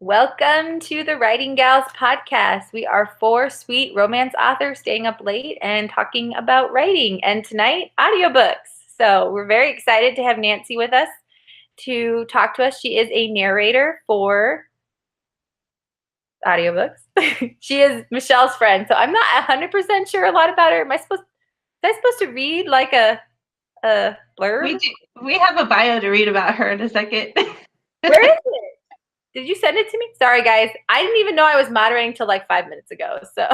Welcome to the Writing Gals podcast. We are four sweet romance authors staying up late and talking about writing, and tonight, audiobooks. So we're very excited to have Nancy with us to talk to us. She is a narrator for audiobooks. She is Michelle's friend, so I'm not 100% sure a lot about her. Am I supposed to read like a blurb? We have a bio to read about her in a second. Where is it? Did you send it to me? Sorry, guys. I didn't even know I was moderating till like 5 minutes ago. So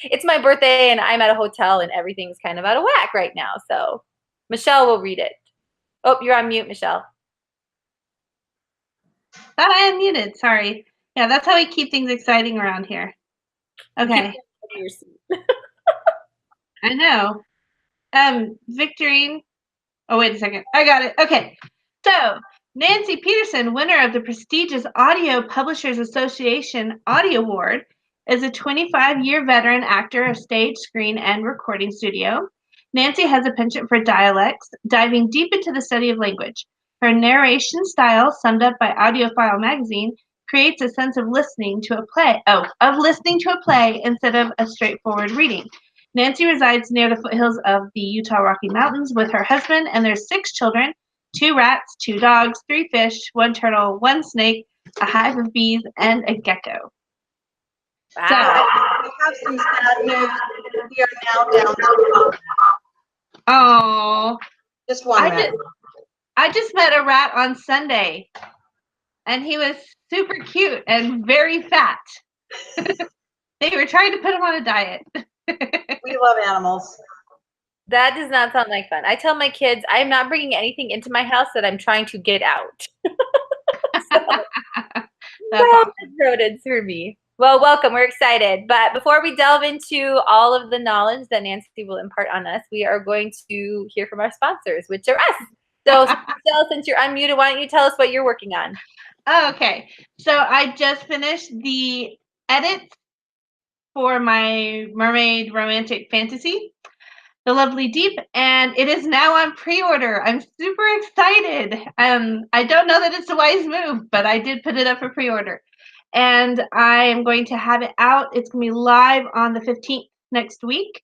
it's my birthday and I'm at a hotel and everything's kind of out of whack right now. So Michelle will read it. Oh, you're on mute, Michelle. Thought I unmuted. Sorry. Yeah, that's how we keep things exciting around here. Okay. I know. Victorine. Oh, wait a second. I got it. Okay. So, Nancy Peterson, winner of the prestigious Audio Publishers Association Audio Award, is a 25-year veteran actor of stage, screen, and recording studio. Nancy has a penchant for dialects, diving deep into the study of language. Her narration style, summed up by Audiophile magazine, creates a sense of listening to a play instead of a straightforward reading. Nancy resides near the foothills of the Utah Rocky Mountains with her husband and their 6 children, 2 rats, 2 dogs, 3 fish, 1 turtle, 1 snake, a hive of bees, and a gecko. Wow. So we have some sad news. We are now down to Oh, just one rat. I just met a rat on Sunday, and he was super cute and very fat. They were trying to put him on a diet. We love animals. That does not sound like fun. I tell my kids I'm not bringing anything into my house that I'm trying to get out. That's rodents for me. Well, welcome. We're excited. But before we delve into all of the knowledge that Nancy will impart on us, we are going to hear from our sponsors, which are us. So, Michelle, since you're unmuted, why don't you tell us what you're working on? Okay. So I just finished the edits for my mermaid romantic fantasy, The Lovely Deep, and it is now on pre-order. I'm super excited. I don't know that it's a wise move, but I did put it up for pre-order. And I am going to have it out. It's going to be live on the 15th next week.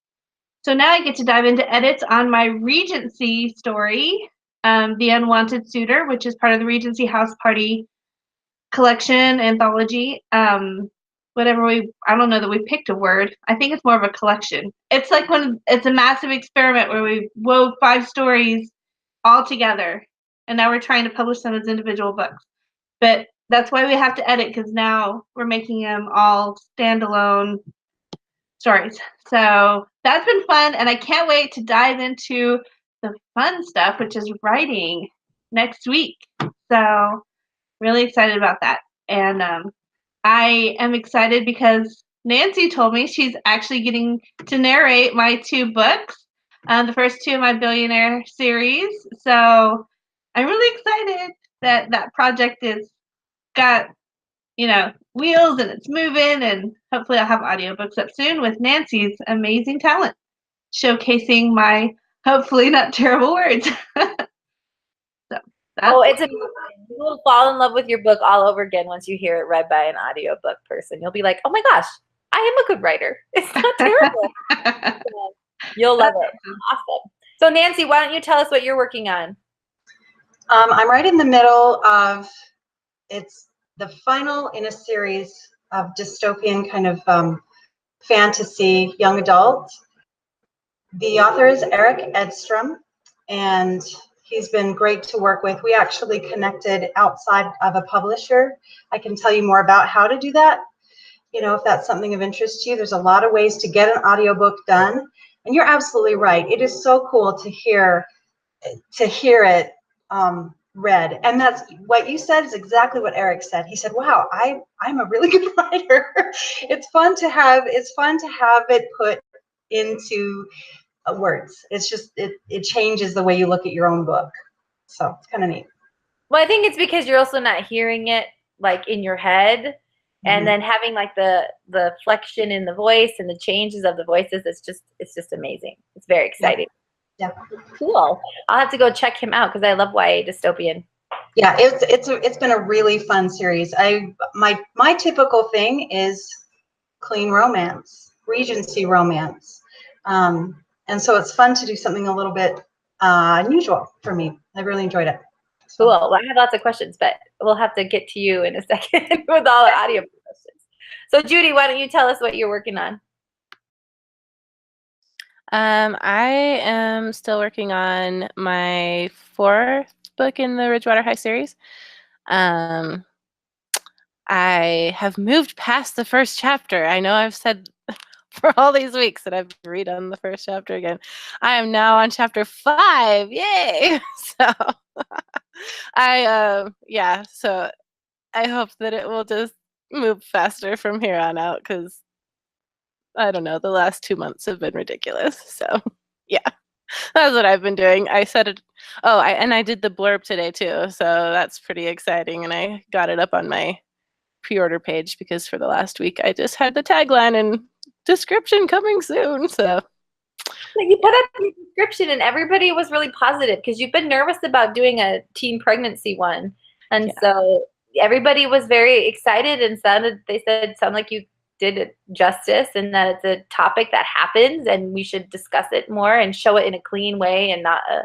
So now I get to dive into edits on my Regency story, The Unwanted Suitor, which is part of the Regency House Party collection, anthology. I don't know that we picked a word. I think it's more of a collection. It's like when it's a massive experiment where we wove 5 stories all together, and now we're trying to publish them as individual books. But that's why we have to edit, because now we're making them all standalone stories. So that's been fun, and I can't wait to dive into the fun stuff, which is writing, next week. So really excited about that. And I am excited because Nancy told me she's actually getting to narrate my 2 books, the first 2 of my Billionaire series. So I'm really excited that that project is got, wheels and it's moving, and hopefully I'll have audiobooks up soon with Nancy's amazing talent, showcasing my hopefully not terrible words. It's amazing. You will fall in love with your book all over again once you hear it read by an audiobook person. You'll be like, oh my gosh, I am a good writer. It's not terrible. So you'll love it. Awesome. So Nancy, why don't you tell us what you're working on? I'm right in the middle of, it's the final in a series of dystopian kind of fantasy young adult. The author is Eric Edstrom, and he's been great to work with. We actually connected outside of a publisher. I can tell you more about how to do that. If that's something of interest to you, there's a lot of ways to get an audiobook done. And you're absolutely right. It is so cool to hear it read. And that's what you said is exactly what Eric said. He said, wow, I'm a really good writer. It's fun to have it put into words. It's just it changes the way you look at your own book. So it's kind of neat. Well, I think it's because you're also not hearing it like in your head, and then having like the flexion in the voice and the changes of the voices. It's just amazing. It's very exciting. Yeah. Cool. I'll have to go check him out because I love YA dystopian Yeah, it's been a really fun series. My typical thing is clean romance, Regency romance, and so it's fun to do something a little bit unusual for me. I really enjoyed it. Cool. So. Well, I have lots of questions, but we'll have to get to you in a second with all the audio questions. So, Judy, why don't you tell us what you're working on? I am still working on my 4th book in the Ridgewater High series. I have moved past the first chapter. I know I've said for all these weeks that I've read on the first chapter again. I am now on chapter 5. Yay! So so I hope that it will just move faster from here on out because I don't know, the last 2 months have been ridiculous. So yeah, that's what I've been doing. I said it. Oh, I did the blurb today too, so that's pretty exciting. And I got it up on my pre-order page because for the last week I just had the tagline and description coming soon. So You put up your description and everybody was really positive because you've been nervous about doing a teen pregnancy one. And so everybody was very excited and sounded like you did it justice and that it's a topic that happens and we should discuss it more and show it in a clean way and not a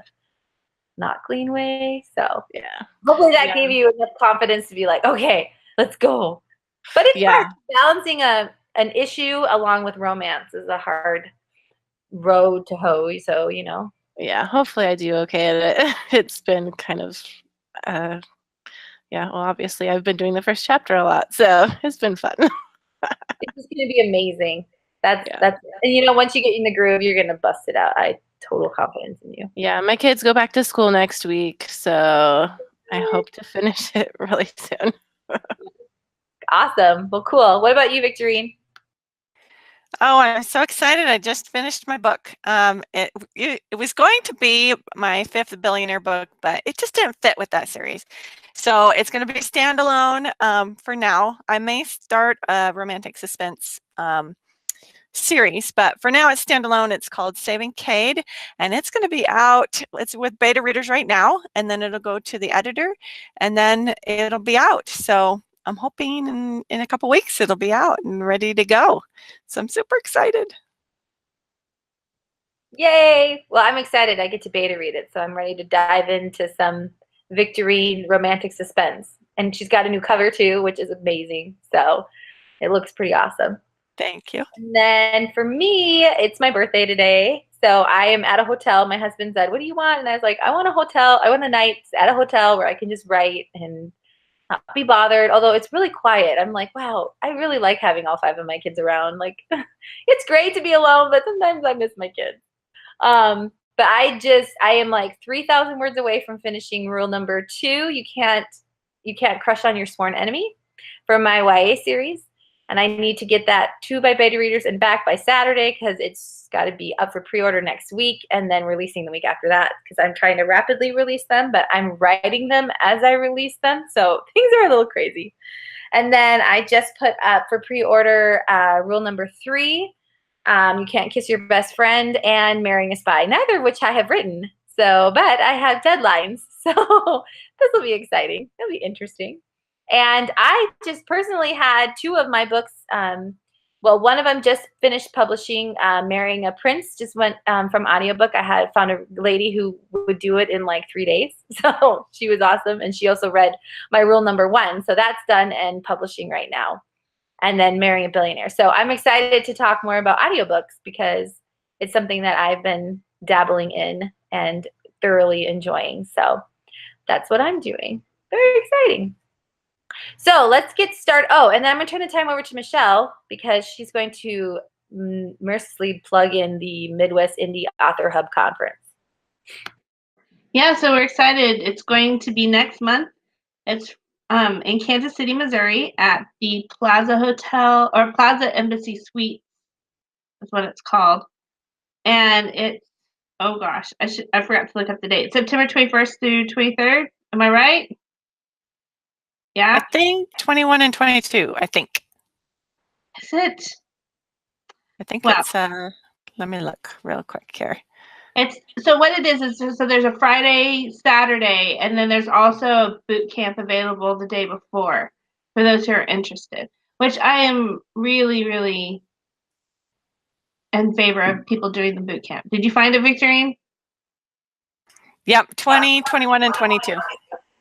not clean way. So yeah. Hopefully that gave you enough confidence to be like, okay, let's go. But it's hard. Balancing an issue along with romance is a hard road to hoe. So, Yeah, hopefully I do okay at it. It's been kind of, well, obviously I've been doing the first chapter a lot, so it's been fun. It's just going to be amazing. That's, and once you get in the groove, you're going to bust it out. I total confidence in you. Yeah, my kids go back to school next week, so I hope to finish it really soon. Awesome. Well, cool. What about you, Victorine? Oh, I'm so excited. I just finished my book. It was going to be my 5th billionaire book, but it just didn't fit with that series. So it's going to be standalone for now. I may start a romantic suspense series, but for now it's standalone. It's called Saving Cade, and it's going to be out. It's with beta readers right now, and then it'll go to the editor, and then it'll be out. So I'm hoping in a couple weeks it'll be out and ready to go. So I'm super excited. Yay! Well, I'm excited. I get to beta read it, so I'm ready to dive into some Victorine romantic suspense. And she's got a new cover too, which is amazing. So it looks pretty awesome. Thank you. And then for me, it's my birthday today. So I am at a hotel. My husband said, "What do you want?" And I was like, "I want a hotel. I want a night at a hotel where I can just write and not be bothered." Although it's really quiet. I'm like, wow, I really like having all 5 of my kids around. Like, it's great to be alone, but sometimes I miss my kids. But I am like 3,000 words away from finishing rule number 2. You can't crush on your sworn enemy from my YA series. And I need to get that to by beta readers and back by Saturday because it's got to be up for pre-order next week and then releasing the week after that because I'm trying to rapidly release them, but I'm writing them as I release them. So things are a little crazy. And then I just put up for pre-order rule number 3. You Can't Kiss Your Best Friend and Marrying a Spy, neither of which I have written. So, but I have deadlines. So this will be exciting. It'll be interesting. And I just personally had 2 of my books. Well, one of them just finished publishing, Marrying a Prince, just went from audiobook. I had found a lady who would do it in like 3 days. So she was awesome. And she also read my rule number 1. So that's done and publishing right now. And then Marrying a Billionaire. So I'm excited to talk more about audiobooks because it's something that I've been dabbling in and thoroughly enjoying. So that's what I'm doing. Very exciting. So let's get started. Oh, and then I'm going to turn the time over to Michelle because she's going to mercilessly plug in the Midwest Indie Author Hub Conference. Yeah, so we're excited. It's going to be next month. It's in Kansas City, Missouri at the Plaza Hotel or Plaza Embassy Suite is what it's called. And it's, oh gosh, I forgot to look up the date. September 21st through 23rd. Am I right? Yeah. I think 21 and 22, I think. Is it? I think Wow. it's, let me look real quick here. So what it is so there's a Friday, Saturday, and then there's also a boot camp available the day before for those who are interested, which I am really, really in favor of people doing the boot camp. Did you find it, Victorine? Yep, 20, 21, and 22.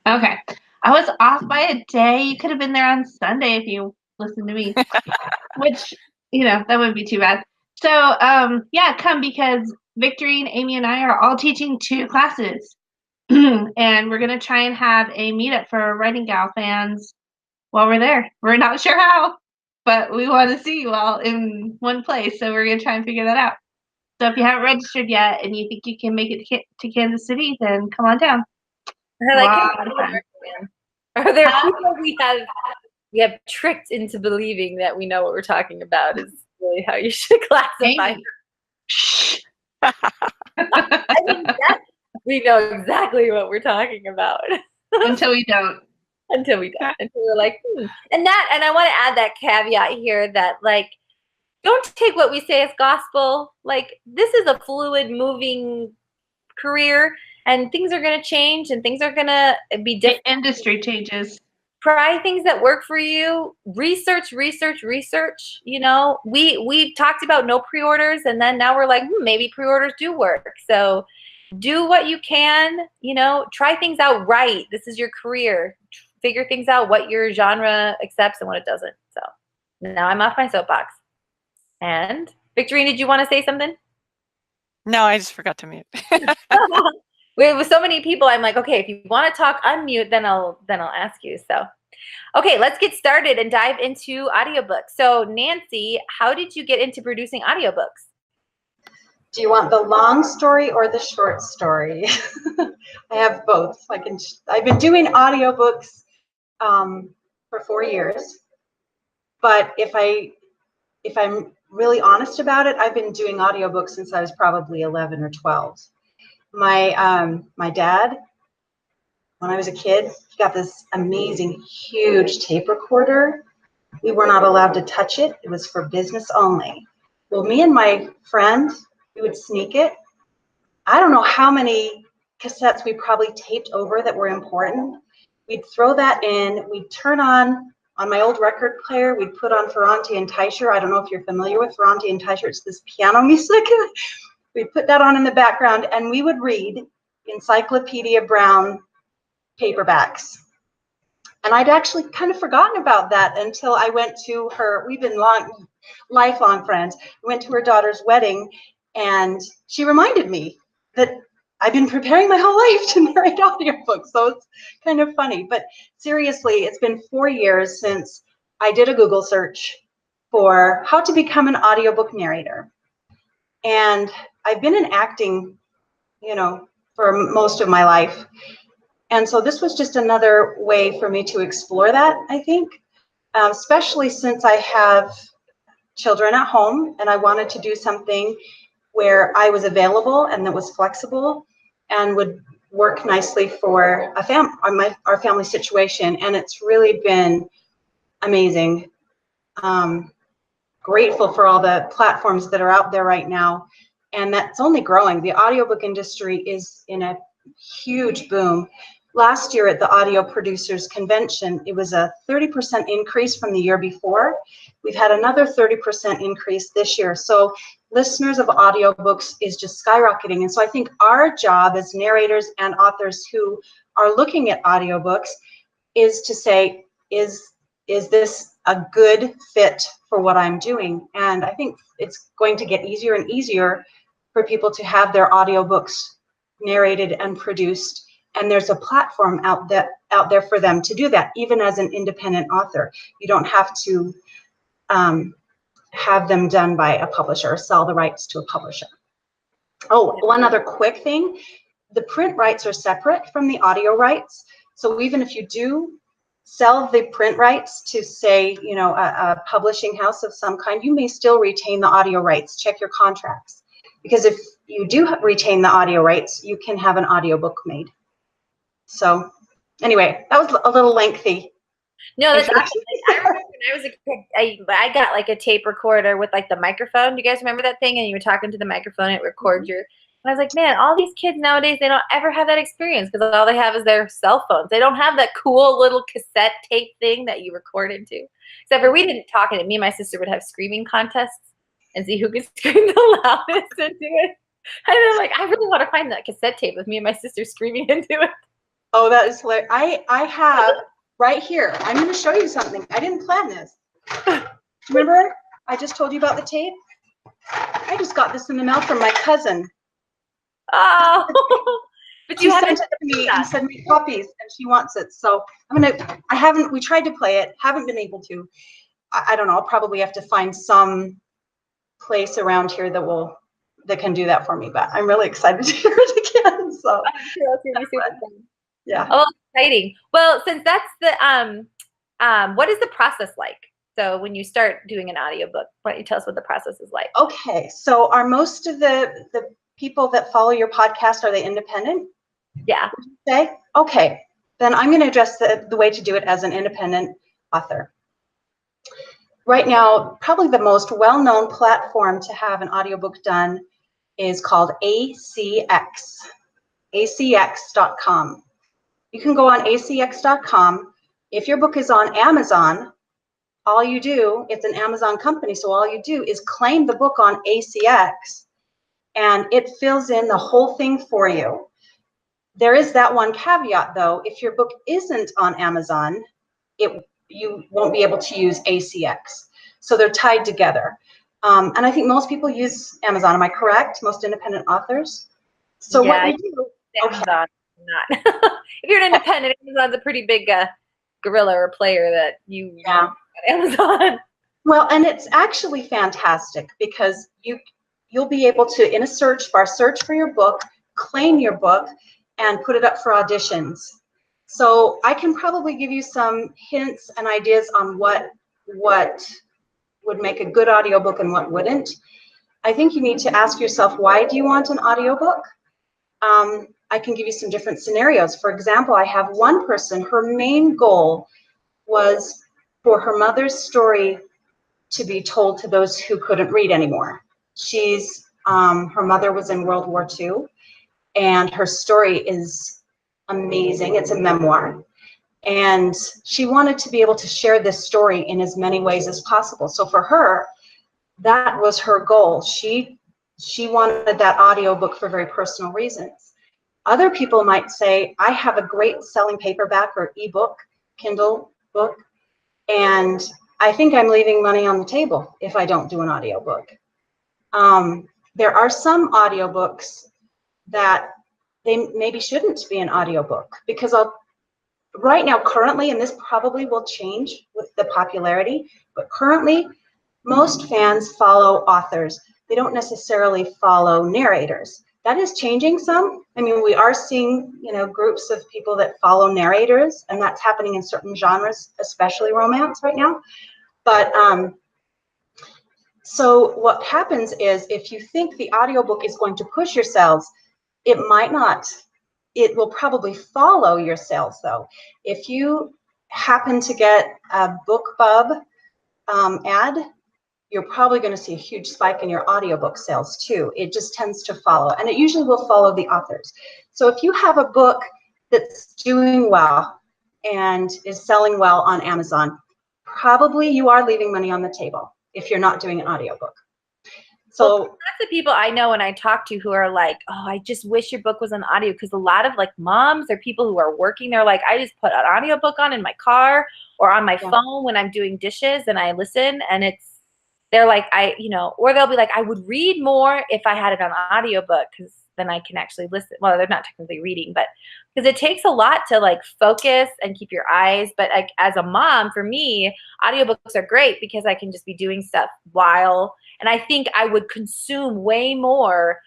Okay. I was off by a day. You could have been there on Sunday if you listened to me, which, that wouldn't be too bad. So, yeah, come because Victorine, Amy, and I are all teaching 2 classes. And we're going to try and have a meetup for Writing Gal fans while we're there. We're not sure how, but we want to see you all in one place. So we're going to try and figure that out. So if you haven't registered yet and you think you can make it to Kansas City, then come on down. I like Wow. it. Are there people we have tricked into believing that we know what we're talking about is really how you should classify. I mean, we know exactly what we're talking about. Until we don't. Until we're like, And I want to add that caveat here that, like, don't take what we say as gospel. Like, this is a fluid, moving career, and things are going to change, and things are going to be different. The industry changes. Try things that work for you. Research. We've talked about no pre-orders, and then now we're like, maybe pre-orders do work. So do what you can, try things out right. This is your career. Figure things out, what your genre accepts and what it doesn't. So now I'm off my soapbox. And Victorine, did you want to say something? No, I just forgot to mute. With so many people, I'm like, okay, if you want to talk, unmute, then I'll ask you. So, okay, let's get started and dive into audiobooks. So, Nancy, how did you get into producing audiobooks? Do you want the long story or the short story? I have both. I've been doing audiobooks for 4 years, but if I'm really honest about it, I've been doing audiobooks since I was probably 11 or 12. My dad, when I was a kid, he got this amazing, huge tape recorder. We were not allowed to touch it. It was for business only. Well, me and my friend, we would sneak it. I don't know how many cassettes we probably taped over that were important. We'd throw that in. We'd turn on my old record player, we'd put on Ferrante and Teicher. I don't know if you're familiar with Ferrante and Teicher. It's this piano music. We'd put that on in the background, and we would read Encyclopedia Brown paperbacks. And I'd actually kind of forgotten about that until I went to we've been lifelong friends. We went to her daughter's wedding, and she reminded me that I've been preparing my whole life to narrate audiobooks, so it's kind of funny. But seriously, it's been 4 years since I did a Google search for how to become an audiobook narrator. And I've been in acting, for most of my life. And so this was just another way for me to explore that, I think, especially since I have children at home and I wanted to do something where I was available and that was flexible and would work nicely for our family situation. And it's really been amazing. Grateful for all the platforms that are out there right now. And that's only growing. The audiobook industry is in a huge boom. Last year at the Audio Producers Convention, it was a 30% increase from the year before. We've had another 30% increase this year. So listeners of audiobooks is just skyrocketing. And so I think our job as narrators and authors who are looking at audiobooks is to say, is this a good fit for what I'm doing? And I think it's going to get easier and easier for people to have their audiobooks narrated and produced. And there's a platform out there for them to do that, even as an independent author. You don't have to have them done by a publisher or sell the rights to a publisher. Oh, one other quick thing. The print rights are separate from the audio rights. So even if you do sell the print rights to, say, a publishing house of some kind, you may still retain the audio rights. Check your contracts. Because if you do retain the audio rights, you can have an audiobook made. So anyway, that was a little lengthy. No, that's awesome. I remember when I was a kid, I got like a tape recorder with like the microphone. Do you guys remember that thing? And you were talking to the microphone, it records your. And I was like, man, all these kids nowadays, they don't ever have that experience because all they have is their cell phones. They don't have that cool little cassette tape thing that you record into. Except for we didn't talk in it. Me and my sister would have screaming contests and see who could scream the loudest into it. And then like, I really want to find that cassette tape with me and my sister screaming into it. Oh, that is hilarious. I have right here. I'm going to show you something. I didn't plan this. Remember, I just told you about the tape? I just got this in the mail from my cousin. Oh, but She sent it to me and said make copies, and she wants it. So we tried to play it, haven't been able to. I don't know, I'll probably have to find some place around here that can do that for me, but I'm really excited to hear it again. So I'm sure it's gonna be super fun. Yeah. Oh, exciting. Well, since that's the what is the process like? So when you start doing an audiobook, why don't you tell us what the process is like? Okay, so are most of the people that follow your podcast, are they independent? Yeah. Okay. Okay, then I'm going to address the way to do it as an independent author. Right now, probably the most well-known platform to have an audiobook done is called ACX, acx.com. You can go on acx.com. If your book is on Amazon, all you do, it's an Amazon company, so all you do is claim the book on ACX, and it fills in the whole thing for you. There is that one caveat, though. If your book isn't on Amazon, you won't be able to use ACX. So they're tied together. And I think most people use Amazon. Am I correct? Most independent authors? So yeah, what you do, Amazon, not. If you're an independent, Amazon's a pretty big gorilla or player that you yeah. Amazon. Well, and it's actually fantastic because you'll be able to, in a search bar, search for your book, claim your book, and put it up for auditions. So I can probably give you some hints and ideas on what would make a good audiobook and what wouldn't. I think you need to ask yourself, why do you want an audiobook? I can give you some different scenarios. For example, I have one person, her main goal was for her mother's story to be told to those who couldn't read anymore. Her mother was in World War II, and her story is amazing. It's a memoir. And she wanted to be able to share this story in as many ways as possible. So for her, that was her goal. She wanted that audiobook for very personal reasons. Other people might say, I have a great selling paperback or ebook, Kindle book, and I think I'm leaving money on the table if I don't do an audiobook. There are some audiobooks that they maybe shouldn't be an audiobook because right now, currently, and this probably will change with the popularity, but currently, most fans follow authors. They don't necessarily follow narrators. That is changing some. I mean, we are seeing, groups of people that follow narrators, and that's happening in certain genres, especially romance right now. But so what happens is if you think the audiobook is going to push your sales, it might not. It will probably follow your sales, though. If you happen to get a BookBub ad, you're probably going to see a huge spike in your audiobook sales too. It just tends to follow, and it usually will follow the authors. So if you have a book that's doing well and is selling well on Amazon, probably you are leaving money on the table if you're not doing an audiobook. So lots of people I know and I talk to who are like, oh, I just wish your book was on audio, because a lot of like moms or people who are working, they're like, I just put an audiobook on in my car or on my phone when I'm doing dishes and I listen, and they're like, or they'll be like, I would read more if I had it on audiobook because then I can actually listen. Well, they're not technically reading, but because it takes a lot to like focus and keep your eyes. But like as a mom, for me, audiobooks are great because I can just be doing stuff and I think I would consume way more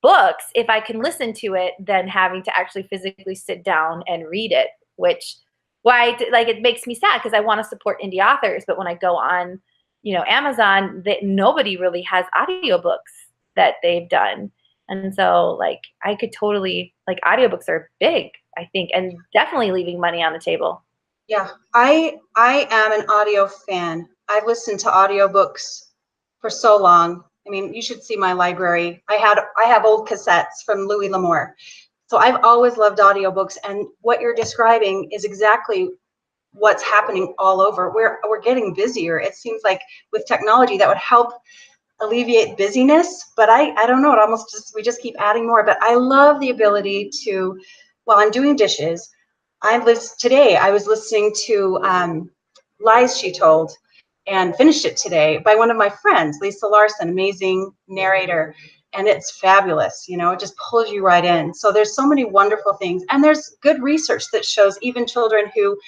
books if I can listen to it than having to actually physically sit down and read it, it makes me sad because I want to support indie authors. But when I go on, Amazon, that nobody really has audiobooks that they've done. And so I could totally, audiobooks are big, I think, and definitely leaving money on the table. Yeah, I am an audio fan. I've listened to audiobooks for so long. I mean, you should see my library. I have old cassettes from Louis L'Amour. So I've always loved audiobooks, and what you're describing is exactly what's happening all over. We're getting busier. It seems like with technology that would help alleviate busyness, but I don't know, we just keep adding more. But I love the ability to, while I'm doing dishes, today I was listening to Lies She Told, and finished it today, by one of my friends, Lisa Larson, amazing narrator, and it's fabulous. It just pulls you right in. So there's so many wonderful things, and there's good research that shows even children who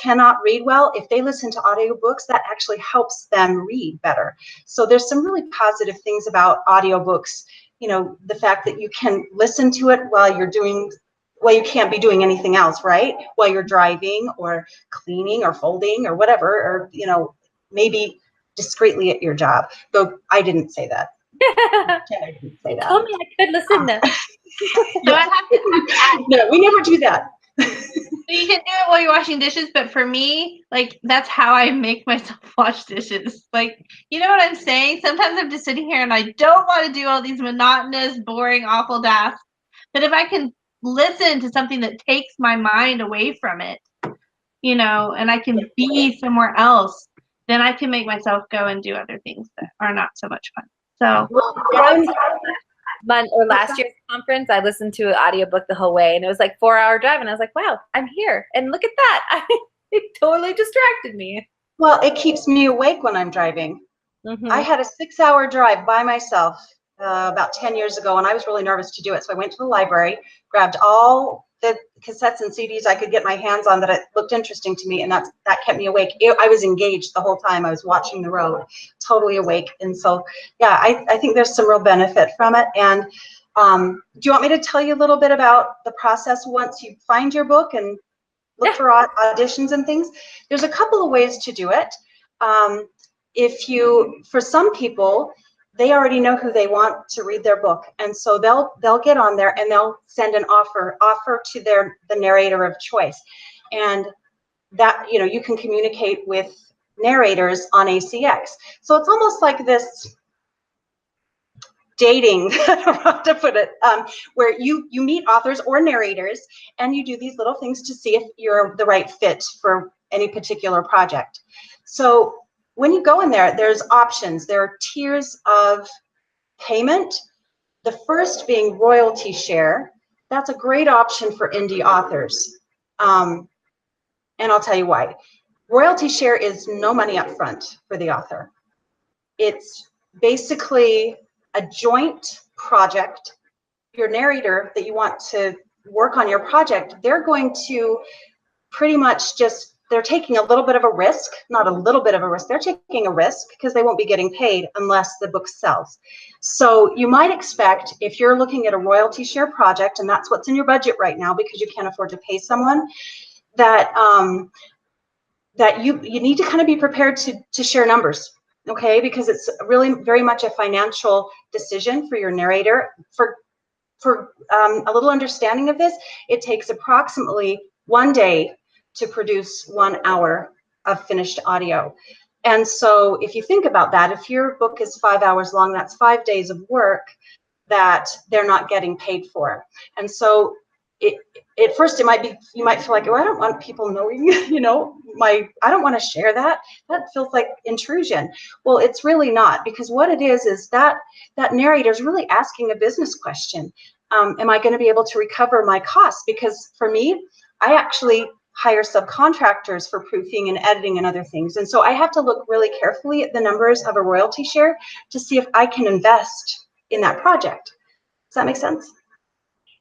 cannot read well, if they listen to audiobooks, that actually helps them read better. So there's some really positive things about audiobooks. The fact that you can listen to it while you can't be doing anything else, right? While you're driving or cleaning or folding or whatever, or maybe discreetly at your job. Though I didn't say that. I didn't say that. Told me I could listen to. So I have to add, No, we never do that. so you can do it while you're washing dishes, but for me, like, that's how I make myself wash dishes. Like, you know what I'm saying? Sometimes I'm just sitting here and I don't want to do all these monotonous, boring, awful tasks. But if I can listen to something that takes my mind away from it, and I can be somewhere else, then I can make myself go and do other things that are not so much fun. So Last year's conference, I listened to an audiobook the whole way, and it was like 4-hour drive, and I was like, wow, I'm here, and look at that. It totally distracted me. Well, it keeps me awake when I'm driving. Mm-hmm. I had a 6-hour drive by myself about 10 years ago, and I was really nervous to do it. So I went to the library, grabbed all the cassettes and CDs I could get my hands on that it looked interesting to me, and that kept me awake. I was engaged the whole time. I was watching the road, totally awake. And so, yeah, I think there's some real benefit from it. And do you want me to tell you a little bit about the process once you find your book and look for auditions and things? There's a couple of ways to do it. For some people, they already know who they want to read their book, and so they'll get on there and they'll send an offer to the narrator of choice, and that you can communicate with narrators on ACX. So it's almost like this dating, I don't know how to put it, where you meet authors or narrators, and you do these little things to see if you're the right fit for any particular project. So when you go in there, there's options. There are tiers of payment. The first being royalty share. That's a great option for indie authors. And I'll tell you why. Royalty share is no money up front for the author. It's basically a joint project. Your narrator that you want to work on your project, they're going to pretty much they're taking a little bit of a risk, not a little bit of a risk, they're taking a risk because they won't be getting paid unless the book sells. So you might expect, if you're looking at a royalty share project, and that's what's in your budget right now because you can't afford to pay someone, that you need to kind of be prepared to share numbers, okay? Because it's really very much a financial decision for your narrator. For a little understanding of this, it takes approximately 1 day to produce 1 hour of finished audio. And so if you think about that, if your book is 5 hours long, that's 5 days of work that they're not getting paid for. And so at first you might feel like, oh, I don't want people knowing, I don't want to share that. That feels like intrusion. Well, it's really not, because what it is that narrator is really asking a business question. Am I going to be able to recover my costs? Because for me, I actually hire subcontractors for proofing and editing and other things. And so I have to look really carefully at the numbers of a royalty share to see if I can invest in that project. Does that make sense?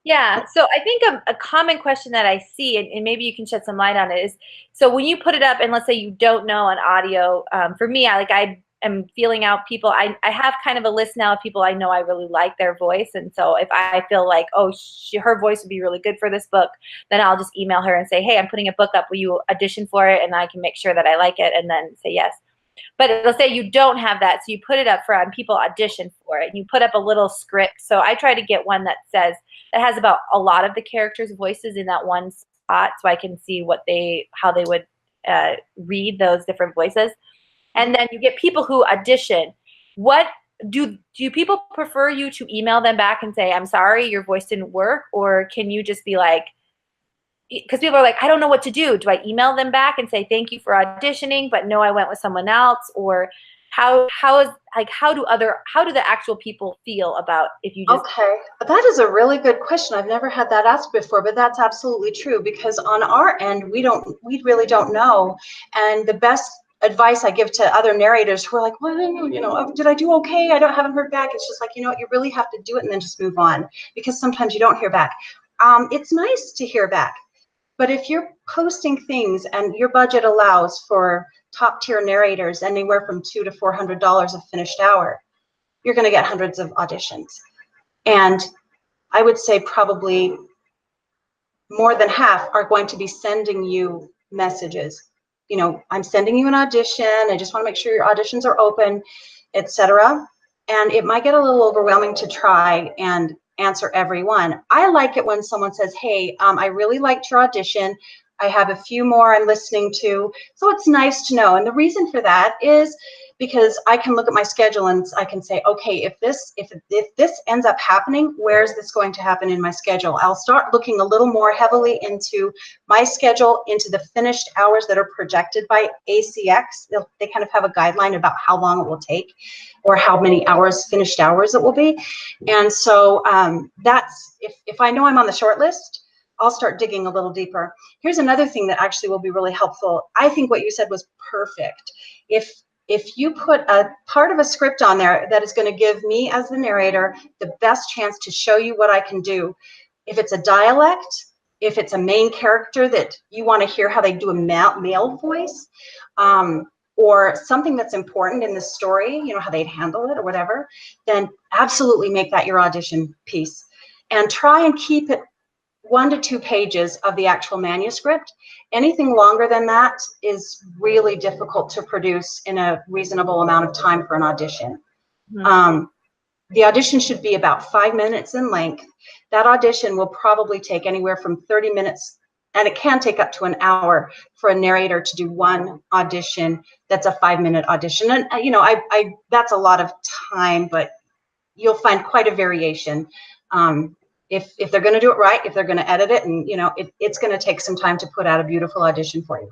Yeah. So I think a common question that I see, and maybe you can shed some light on it, is, so when you put it up, and let's say you don't know an audio, for me, I am feeling out people. I have kind of a list now of people I know I really like their voice. And so if I feel like, oh, her voice would be really good for this book, then I'll just email her and say, hey, I'm putting a book up. Will you audition for it? And I can make sure that I like it and then say yes. But let's say you don't have that, so you put it up and people audition for it, and you put up a little script. So I try to get one that has about a lot of the characters' voices in that one spot, so I can see how they would read those different voices. And then you get people who audition. do people prefer you to email them back and say, I'm sorry, your voice didn't work? Or can you just be like, because people are like, I don't know what to do. Do I email them back and say, thank you for auditioning, but no, I went with someone else? Or how do the actual people feel about if you just... Okay, that is a really good question. I've never had that asked before, but that's absolutely true, because on our end, we really don't know. And the best advice I give to other narrators who are like, well, you know, did I do okay? Haven't heard back. It's just like, you know what, you really have to do it and then just move on, because sometimes you don't hear back. It's nice to hear back, but if you're posting things and your budget allows for top tier narrators anywhere from $200 to $400 a finished hour, you're going to get hundreds of auditions. And I would say probably more than half are going to be sending you messages. You know, I'm sending you an audition. I just want to make sure your auditions are open, etc. And it might get a little overwhelming to try and answer everyone. I like it when someone says, hey, I really liked your audition. I have a few more I'm listening to. So it's nice to know. And the reason for that is because I can look at my schedule and I can say, okay, if this ends up happening, where's this going to happen in my schedule? I'll start looking a little more heavily into my schedule, into the finished hours that are projected by ACX. They kind of have a guideline about how long it will take or how many hours, finished hours it will be. And so that's, if I know I'm on the short list, I'll start digging a little deeper. Here's another thing that actually will be really helpful. I think what you said was perfect. If you put a part of a script on there that is going to give me as the narrator the best chance to show you what I can do, if it's a dialect, if it's a main character that you want to hear how they do a male voice, or something that's important in the story, you know, how they'd handle it or whatever, then absolutely make that your audition piece. And try and keep it 1 to 2 pages of the actual manuscript. Anything longer than that is really difficult to produce in a reasonable amount of time for an audition. Mm-hmm. The audition should be about 5 minutes in length. That audition will probably take anywhere from 30 minutes, and it can take up to an hour for a narrator to do one audition that's a 5-minute audition. And you know, that's a lot of time, but you'll find quite a variation. If they're going to do it right, if they're going to edit it, and you know, it's going to take some time to put out a beautiful audition for you.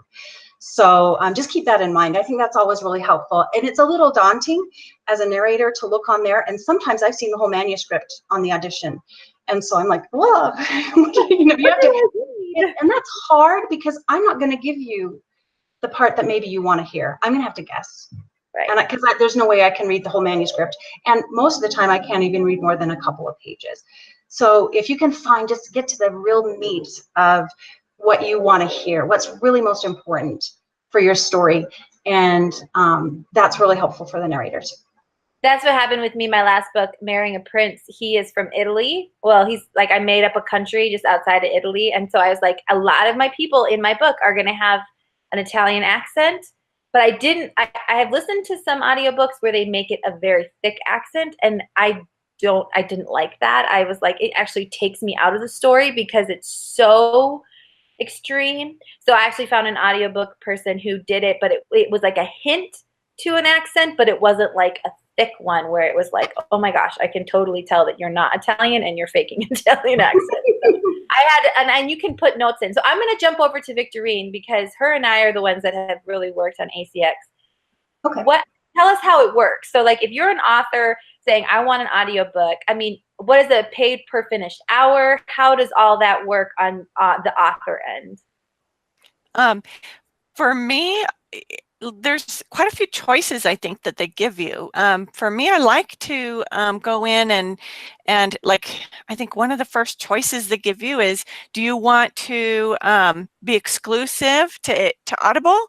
So just keep that in mind. I think that's always really helpful. And it's a little daunting as a narrator to look on there. And sometimes I've seen the whole manuscript on the audition. And so I'm like, whoa, you know, you have to, and that's hard because I'm not going to give you the part that maybe you want to hear. I'm going to have to guess. Right. And because there's no way I can read the whole manuscript. And most of the time I can't even read more than a couple of pages. So if you can just get to the real meat of what you want to hear, what's really most important for your story, and that's really helpful for the narrators. That's what happened with me. My last book, Marrying a Prince, he is from Italy. Well, he's like, I made up a country just outside of Italy. And so I was like, a lot of my people in my book are going to have an Italian accent. But I have listened to some audiobooks where they make it a very thick accent, and I didn't like that. I was like, it actually takes me out of the story because it's so extreme. So I actually found an audiobook person who did it, but it was like a hint to an accent, but it wasn't like a thick one where it was like, oh my gosh, I can totally tell that you're not Italian and you're faking Italian accent. So and you can put notes in. So I'm going to jump over to Victorine because her and I are the ones that have really worked on ACX. Okay. Tell us how it works. So like if you're an author saying, I want an audiobook, I mean, what is it paid per finished hour? How does all that work on the author end? For me, there's quite a few choices I think that they give you. For me, I like to go in and like, I think one of the first choices they give you is, do you want to be exclusive to Audible,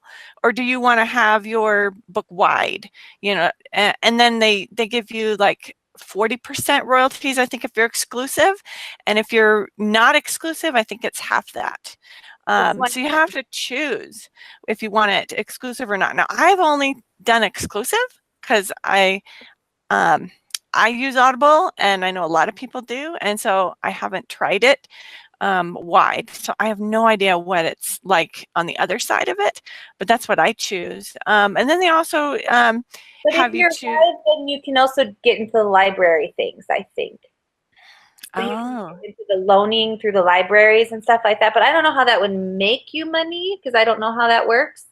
or do you want to have your book wide? You know, and then they give you like 40% royalties, I think, if you're exclusive, and if you're not exclusive, I think it's half that. So you have to choose if you want it exclusive or not. Now, I've only done exclusive because I use Audible, and I know a lot of people do, and so I haven't tried it wide. So I have no idea what it's like on the other side of it, but that's what I choose. And then they also But have if you you're choose. wide, then you can also get into the library things, I think. So you can get into the loaning through the libraries and stuff like that. But I don't know how that would make you money because I don't know how that works.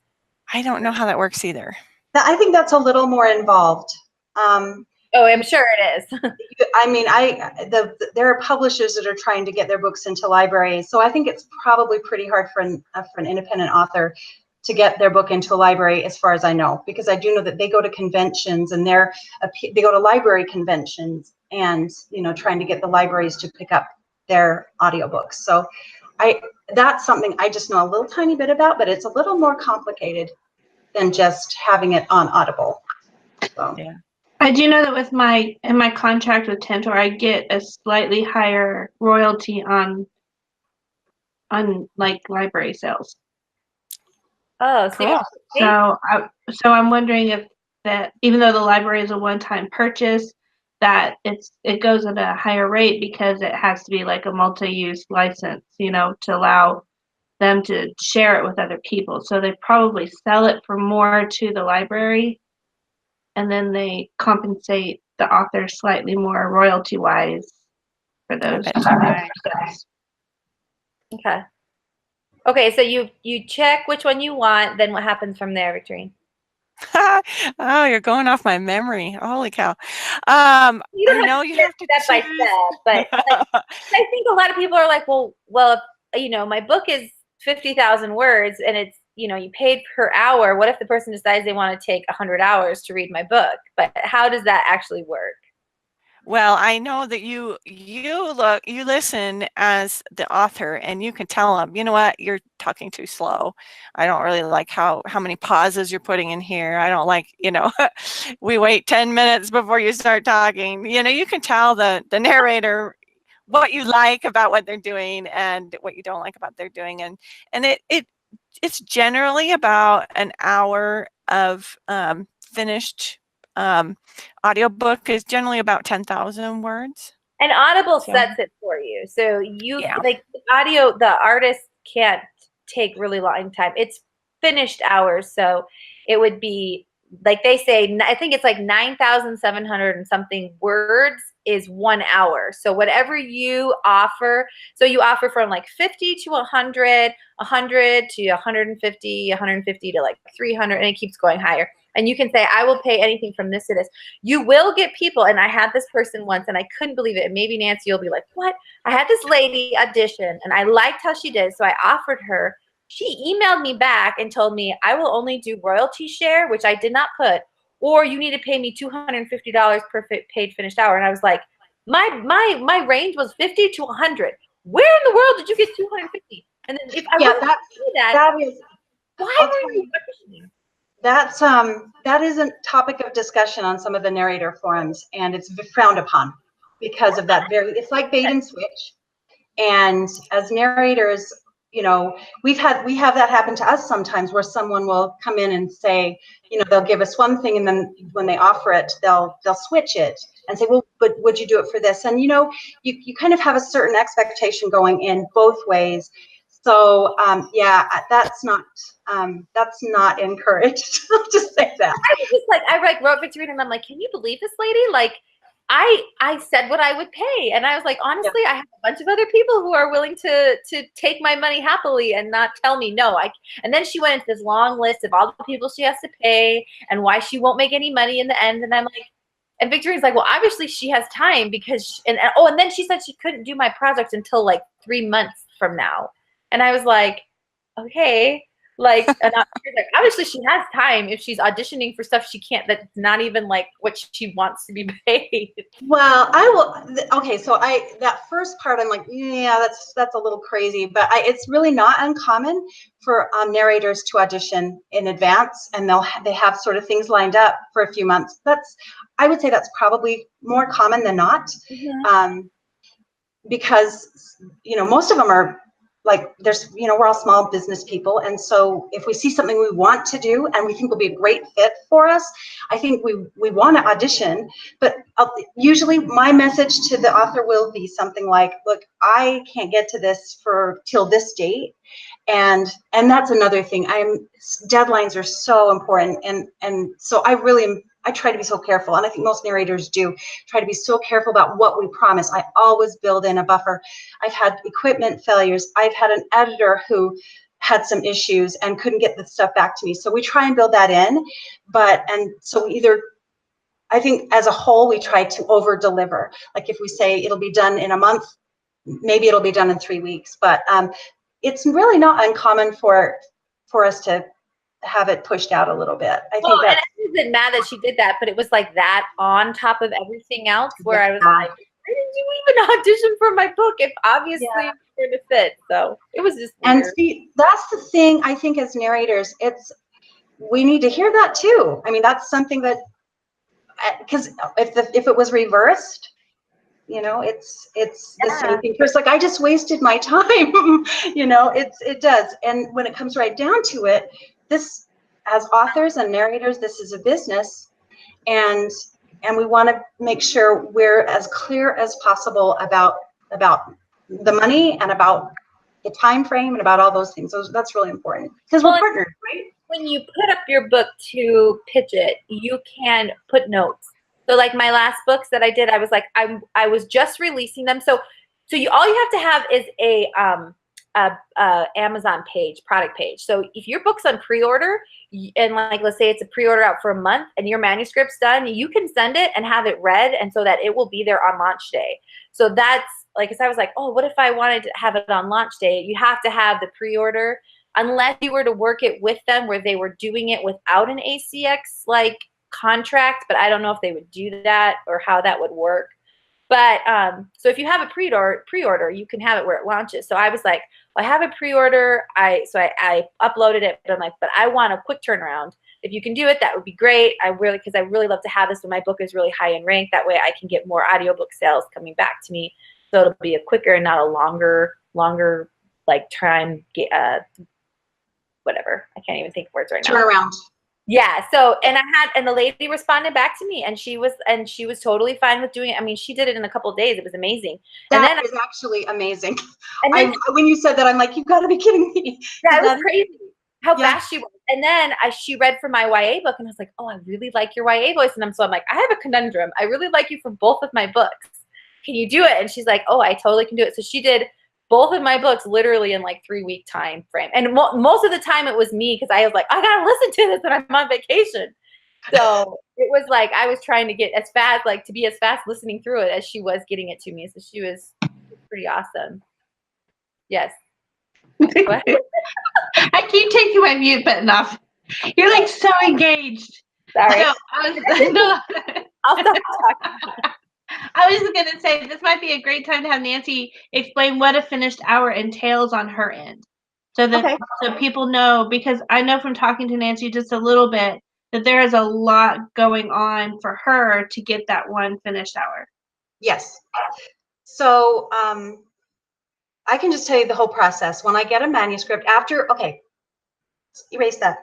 I don't know how that works either. I think that's a little more involved. Oh, I'm sure it is. I mean, there are publishers that are trying to get their books into libraries, so I think it's probably pretty hard for an independent author to get their book into a library, as far as I know, because I do know that they go to conventions and they go to library conventions and trying to get the libraries to pick up their audiobooks. So that's something I just know a little tiny bit about, but it's a little more complicated than just having it on Audible. So. Yeah. I do know that in my contract with Tantor, I get a slightly higher royalty on like library sales. Oh, so Cool. So I'm wondering if that, even though the library is a one-time purchase, that it goes at a higher rate because it has to be like a multi-use license, to allow them to share it with other people. So they probably sell it for more to the library, and then they compensate the author slightly more royalty-wise for those. Okay. Okay, so you check which one you want, then what happens from there, Victorine? Oh, you're going off my memory. Holy cow. You don't I know you have to step by choose. step, but I think a lot of people are like, well, if, my book is 50,000 words and it's, you paid per hour. What if the person decides they want to take 100 hours to read my book? But how does that actually work? Well, I know that you listen as the author, and you can tell them, you know what, you're talking too slow. I don't really like how many pauses you're putting in here. I don't like, we wait 10 minutes before you start talking. You can tell the narrator what you like about what they're doing and what you don't like about they're doing, and it's generally about an hour of finished audiobook is generally about 10,000 words. And Audible sets it for you. So like the artist can't take really long time. It's finished hours. So it would be like they say, I think it's like 9,700 and something words is 1 hour. So whatever you offer, so you offer from like 50 to 100, 100 to 150, 150 to like 300, and it keeps going higher. And you can say, I will pay anything from this to this. You will get people, and I had this person once, and I couldn't believe it. And maybe Nancy, you'll be like, what? I had this lady audition, and I liked how she did, so I offered her. She emailed me back and told me, I will only do royalty share, which I did not put, or you need to pay me $250 per paid finished hour. And I was like, my range was 50 to 100. Where in the world did you get 250? And then if I that is why were you auditioning? That is a topic of discussion on some of the narrator forums, and it's frowned upon because of that. It's like bait and switch. And as narrators, we have that happen to us sometimes, where someone will come in and say, they'll give us one thing, and then when they offer it, they'll switch it and say, well, but would you do it for this? And you kind of have a certain expectation going in both ways. So that's not encouraged. I'll just say that. I wrote Victorine, and I'm like, can you believe this lady? Like, I said what I would pay, and I was like, honestly, I have a bunch of other people who are willing to take my money happily and not tell me no. And then she went into this long list of all the people she has to pay and why she won't make any money in the end. And I'm like, and Victorine's like, well, obviously she has time because and then she said she couldn't do my project until like 3 months from now. And I was like, okay. And obviously she has time if she's auditioning for stuff she can't, that's not even like what she wants to be paid. Well, okay, so that first part, I'm like, yeah, that's a little crazy, but it's really not uncommon for narrators to audition in advance, and they have sort of things lined up for a few months. I would say that's probably more common than not, because most of them are like there's, we're all small business people. And so if we see something we want to do and we think will be a great fit for us, I think we want to audition. But usually my message to the author will be something like, look, I can't get to this till this date. And that's another thing. Deadlines are so important. And so I try to be so careful. And I think most narrators do try to be so careful about what we promise. I always build in a buffer. I've had equipment failures. I've had an editor who had some issues and couldn't get the stuff back to me. So we try and build that in. I think as a whole, we try to over deliver. Like if we say it'll be done in a month, maybe it'll be done in 3 weeks, but it's really not uncommon for us to have it pushed out a little bit. I think and I wasn't mad that she did that, but it was like that on top of everything else where I was like, why did you even audition for my book if obviously it's going to fit? So it was just weird. And see, that's the thing, I think as narrators, we need to hear that too. I mean, that's something that, because if it was reversed, it's the same thing. First, like, I just wasted my time. It does. And when it comes right down to it, this, as authors and narrators, this is a business, and we want to make sure we're as clear as possible about the money and about the time frame and about all those things. So that's really important because we're partners, right? When you put up your book to pitch it, you can put notes. So like my last books that I did, I was like, I was just releasing them. So all you have to have is a Amazon page, product page. So if your book's on pre-order, and like let's say it's a pre-order out for a month and your manuscript's done, you can send it and have it read, and so that it will be there on launch day. So that's like, because I was like, oh, what if I wanted to have it on launch day? You have to have the pre-order, unless you were to work it with them where they were doing it without an ACX like contract, but I don't know if they would do that or how that would work. But so if you have a pre-order, you can have it where it launches. So I was like, well, I have a pre-order. I uploaded it, but I'm like, but I want a quick turnaround. If you can do it, that would be great. Because I really love to have this when my book is really high in rank. That way I can get more audiobook sales coming back to me. So it'll be a quicker and not a longer like time, whatever. I can't even think of words right now. Turnaround. Yeah. So, and the lady responded back to me, and she was totally fine with doing it. I mean, she did it in a couple of days. It was amazing. That is actually amazing. And then, when you said that, I'm like, you've got to be kidding me. That was crazy how fast she was. And then she read from my YA book, and I was like, oh, I really like your YA voice. And I'm like, I have a conundrum. I really like you for both of my books. Can you do it? And she's like, oh, I totally can do it. So she did both of my books literally in like 3-week time frame. And most of the time it was me, because I was like, I gotta listen to this when I'm on vacation. So it was like I was trying to get as fast, like to be as fast listening through it as she was getting it to me. So she was pretty awesome. Yes. I keep taking my mute button off. You're like so engaged. Sorry. So I'll stop talking. I was going to say this might be a great time to have Nancy explain what a finished hour entails on her end, so that so people know, because I know from talking to Nancy just a little bit that there is a lot going on for her to get that one finished hour. Yes. So I can just tell you the whole process. When I get a manuscript erase that.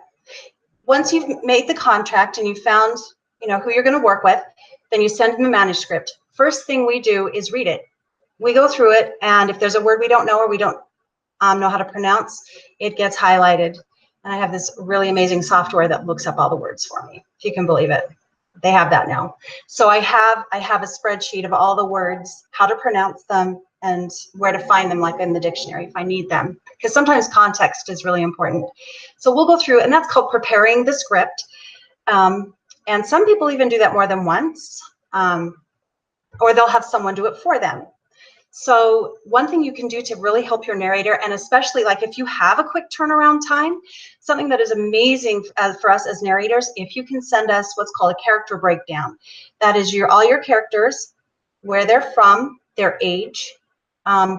Once you've made the contract and you found who you're going to work with, then you send them a manuscript. First thing we do is read it. We go through it, and if there's a word we don't know or we don't know how to pronounce, it gets highlighted. And I have this really amazing software that looks up all the words for me, if you can believe it. They have that now. So I have a spreadsheet of all the words, how to pronounce them, and where to find them, like in the dictionary if I need them, because sometimes context is really important. So we'll go through, and that's called preparing the script. And some people even do that more than once, or they'll have someone do it for them. So one thing you can do to really help your narrator, and especially like if you have a quick turnaround time, something that is amazing for us as narrators, if you can send us what's called a character breakdown. That is all your characters, where they're from, their age,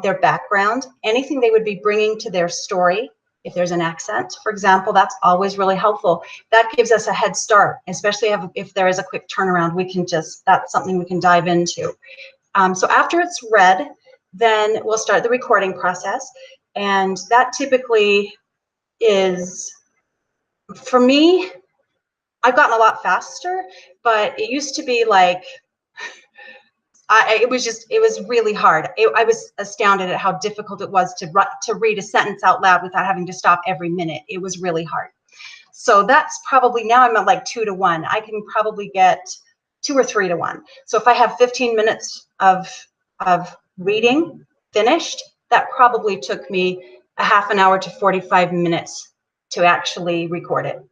their background, anything they would be bringing to their story. If there's an accent, for example, that's always really helpful. That gives us a head start, especially if there is a quick turnaround. That's something we can dive into. So after it's read, then we'll start the recording process. And that typically is, for me, I've gotten a lot faster, but it used to be like, it was really hard. I was astounded at how difficult it was to read a sentence out loud without having to stop every minute. It was really hard. So that's probably, now I'm at like 2 to 1. I can probably get 2 or 3 to 1. So if I have 15 minutes of reading finished, that probably took me a half an hour to 45 minutes to actually record it.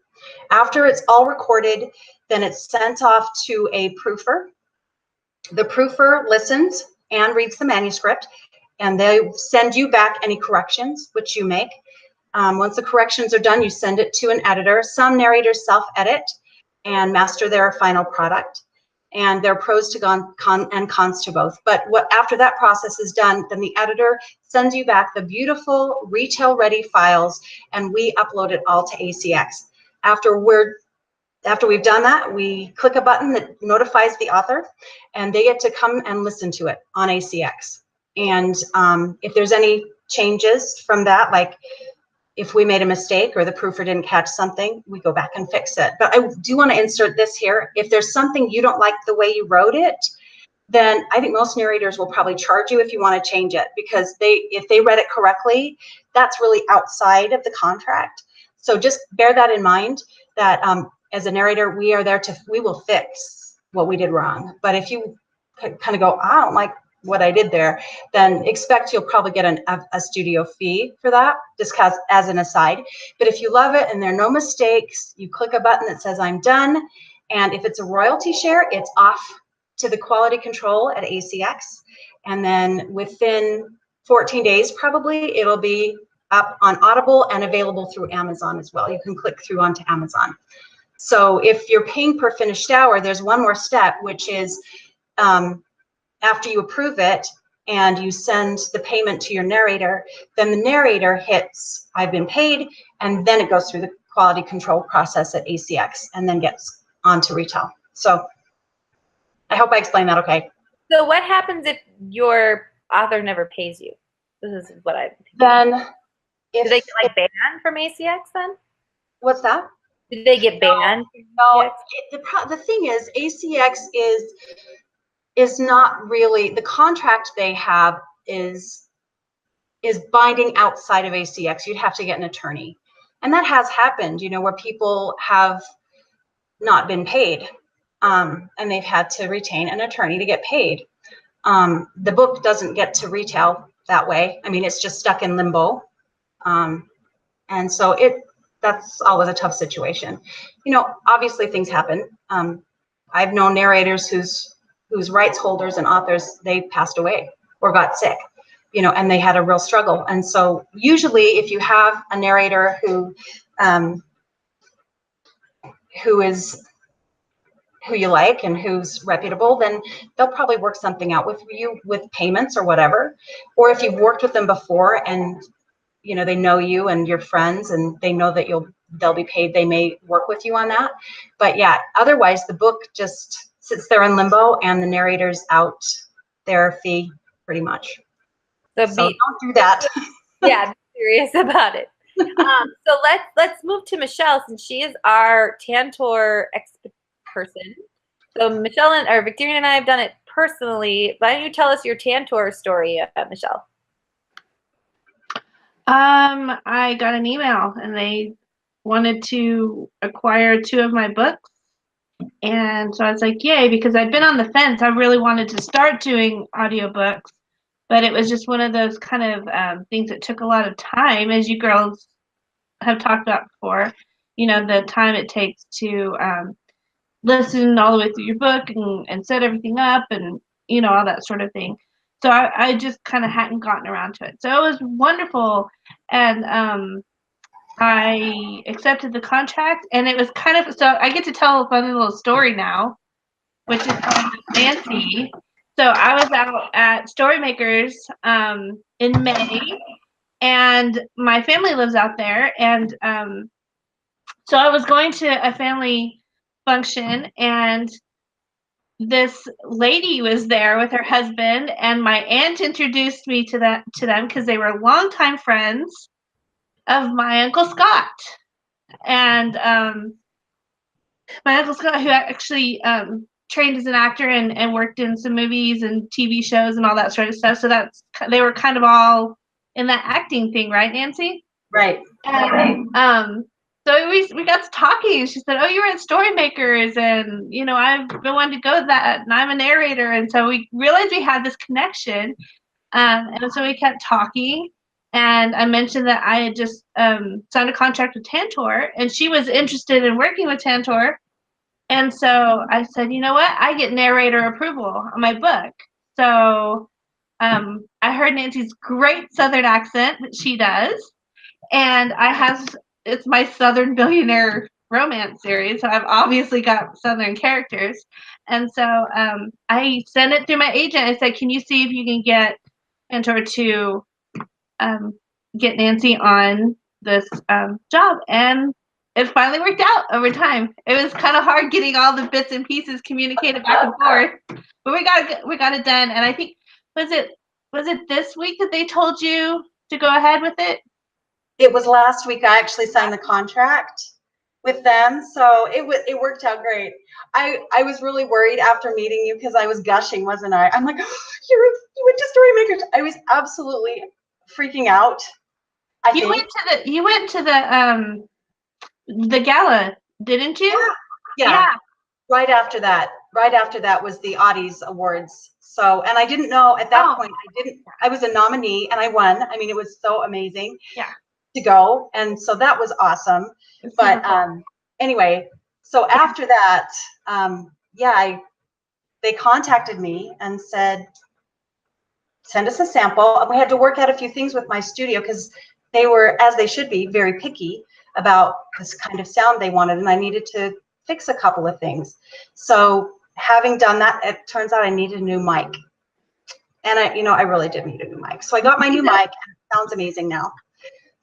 After it's all recorded, then it's sent off to a proofer. The proofer listens and reads the manuscript, and they send you back any corrections which you make. Once the corrections are done, you send it to an editor. Some narrators self-edit and master their final product, and there are pros to and cons to both. But after that process is done, then the editor sends you back the beautiful retail-ready files, and we upload it all to ACX. After we've done that, we click a button that notifies the author, and they get to come and listen to it on ACX. And if there's any changes from that, like if we made a mistake or the proofer didn't catch something, we go back and fix it. But I do want to insert this here. If there's something you don't like the way you wrote it, then I think most narrators will probably charge you if you want to change it, because if they read it correctly, that's really outside of the contract. So just bear that in mind, that as a narrator, we will fix what we did wrong. But if you kind of go, I don't like what I did there, then expect you'll probably get a studio fee for that, just as an aside. But if you love it and there are no mistakes, you click a button that says I'm done. And if it's a royalty share, it's off to the quality control at ACX. And then within 14 days, probably, it'll be up on Audible and available through Amazon as well. You can click through onto Amazon. So if you're paying per finished hour, there's one more step, which is after you approve it and you send the payment to your narrator, then the narrator hits I've been paid, and then it goes through the quality control process at ACX and then gets onto retail. So I hope I explained that okay. So what happens if your author never pays you? This is what I think. Then do they get like banned from ACX then? What's that? Did they get banned? No, the thing is, ACX is not really, the contract they have is binding outside of ACX. You'd have to get an attorney. And that has happened, where people have not been paid, and they've had to retain an attorney to get paid. The book doesn't get to retail that way. I mean, it's just stuck in limbo. And so that's always a tough situation. Obviously things happen. I've known narrators whose rights holders and authors, they passed away or got sick, and they had a real struggle. And so usually if you have a narrator who you like and who's reputable, then they'll probably work something out with you with payments or whatever. Or if you've worked with them before and they know you and your friends and they know that they'll be paid, they may work with you on that. But yeah, otherwise the book just sits there in limbo and the narrator's out their fee pretty much. So don't do that. Yeah, be serious about it. So let's move to Michelle, since she is our Tantor expert person. So Michelle or Victorine and I have done it personally. Why don't you tell us your Tantor story, Michelle? I got an email and they wanted to acquire 2 of my books. And so I was like, yay, because I'd been on the fence. I really wanted to start doing audiobooks, but it was just one of those kind of things that took a lot of time, as you girls have talked about before, the time it takes to listen all the way through your book and set everything up and, all that sort of thing. So I just kind of hadn't gotten around to it. So it was wonderful. And I accepted the contract, and it was kind of, so I get to tell a funny little story now, which is called Nancy. So I was out at Storymakers in May, and my family lives out there. And so I was going to a family function, and this lady was there with her husband, and my aunt introduced me to them because they were longtime friends of my Uncle Scott. And my Uncle Scott, who actually trained as an actor and worked in some movies and TV shows and all that sort of stuff. So they were kind of all in that acting thing, right, Nancy? Right. And so we got to talking, and she said, "Oh, you were at Storymakers, and I've been wanting to go to that, and I'm a narrator." And so we realized we had this connection, and so we kept talking. And I mentioned that I had just signed a contract with Tantor, and she was interested in working with Tantor. And so I said, "You know what? I get narrator approval on my book." So I heard Nancy's great Southern accent that she does. And it's my Southern Billionaire romance series, so I've obviously got Southern characters. And so I sent it through my agent. I said, "Can you see if you can get Mentor to get Nancy on this job?" And it finally worked out over time. It was kind of hard getting all the bits and pieces communicated back and forth, but we got it done. And I think was it this week that they told you to go ahead with it? It was last week I actually signed the contract with them, so it worked out great. I was really worried after meeting you because I was gushing, wasn't I? I'm like, oh, you went to Storymakers. I was absolutely freaking out. You went to the gala, didn't you? Yeah. Right after that was the Audi's Awards. So, and I didn't know at that point. I was a nominee and I won. I mean, it was so amazing. Yeah. To go, and so that was awesome. But anyway, so after that, they contacted me and said, "Send us a sample." And we had to work out a few things with my studio because they were, as they should be, very picky about this kind of sound they wanted, and I needed to fix a couple of things. So having done that, it turns out I needed a new mic, and I really did need a new mic. So I got my new mic, and it sounds amazing now.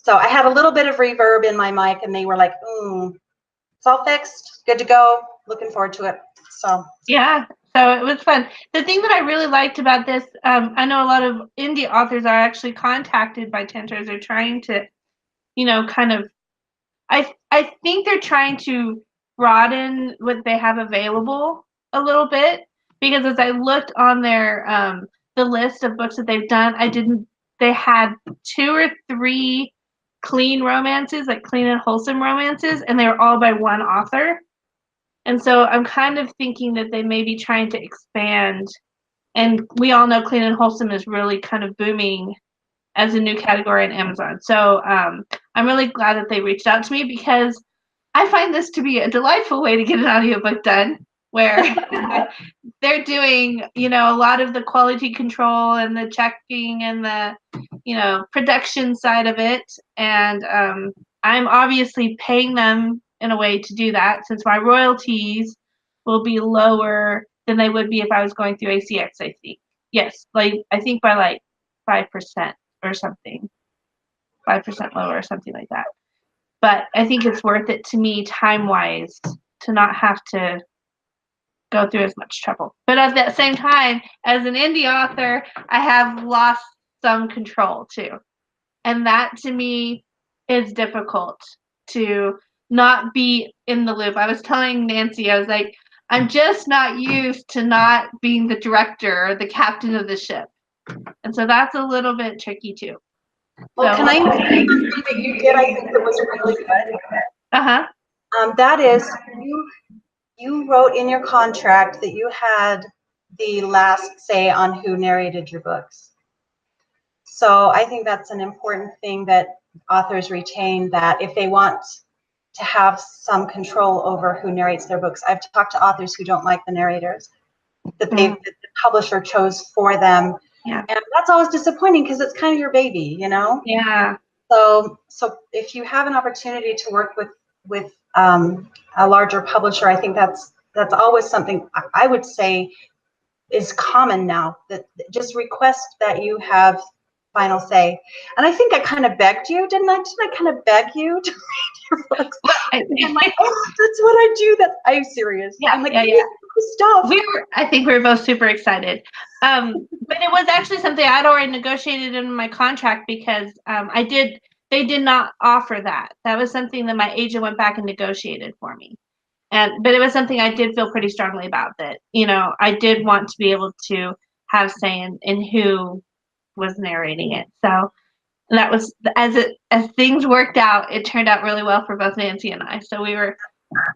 So I had a little bit of reverb in my mic, and they were like, "It's all fixed, good to go. Looking forward to it." So yeah, so it was fun. The thing that I really liked about this, I know a lot of indie authors are actually contacted by Tentors. They're trying to, kind of, I think they're trying to broaden what they have available a little bit, because as I looked on their the list of books that they've done, they had 2 or 3 clean romances, like clean and wholesome romances, and they were all by one author. And so I'm kind of thinking that they may be trying to expand, and we all know clean and wholesome is really kind of booming as a new category on Amazon. So I'm really glad that they reached out to me, because I find this to be a delightful way to get an audiobook done, where they're doing, a lot of the quality control and the checking and the, production side of it. And I'm obviously paying them in a way to do that, since my royalties will be lower than they would be if I was going through ACX, I think. Yes, I think by 5% or something. 5% lower or something like that. But I think it's worth it to me time-wise to not have to go through as much trouble. But at that same time, as an indie author, I have lost some control too. And that to me is difficult, to not be in the loop. I was telling Nancy, I was like, I'm just not used to not being the director or the captain of the ship. And so that's a little bit tricky too. Well, can I say something that you did? I think that was really good. That is, you wrote in your contract that you had the last say on who narrated your books. So I think that's an important thing that authors retain, that if they want to have some control over who narrates their books. I've talked to authors who don't like the narrators that the publisher chose for them. Yeah. And that's always disappointing, because it's kind of your baby, Yeah. So if you have an opportunity to work with a larger publisher, I think that's always something I would say is common now, that just request that you have final say. And I think I kind of begged you, didn't I? Didn't I kind of beg you to read your books? I'm like, oh, that's what I do. I'm serious. Yeah, I'm like, yeah. stuff. I think we were both super excited. But it was actually something I'd already negotiated in my contract because they did not offer that. That was something that my agent went back and negotiated for me. But it was something I did feel pretty strongly about, that, I did want to be able to have say in who was narrating it. So that was, as things worked out, it turned out really well for both Nancy and I. So we were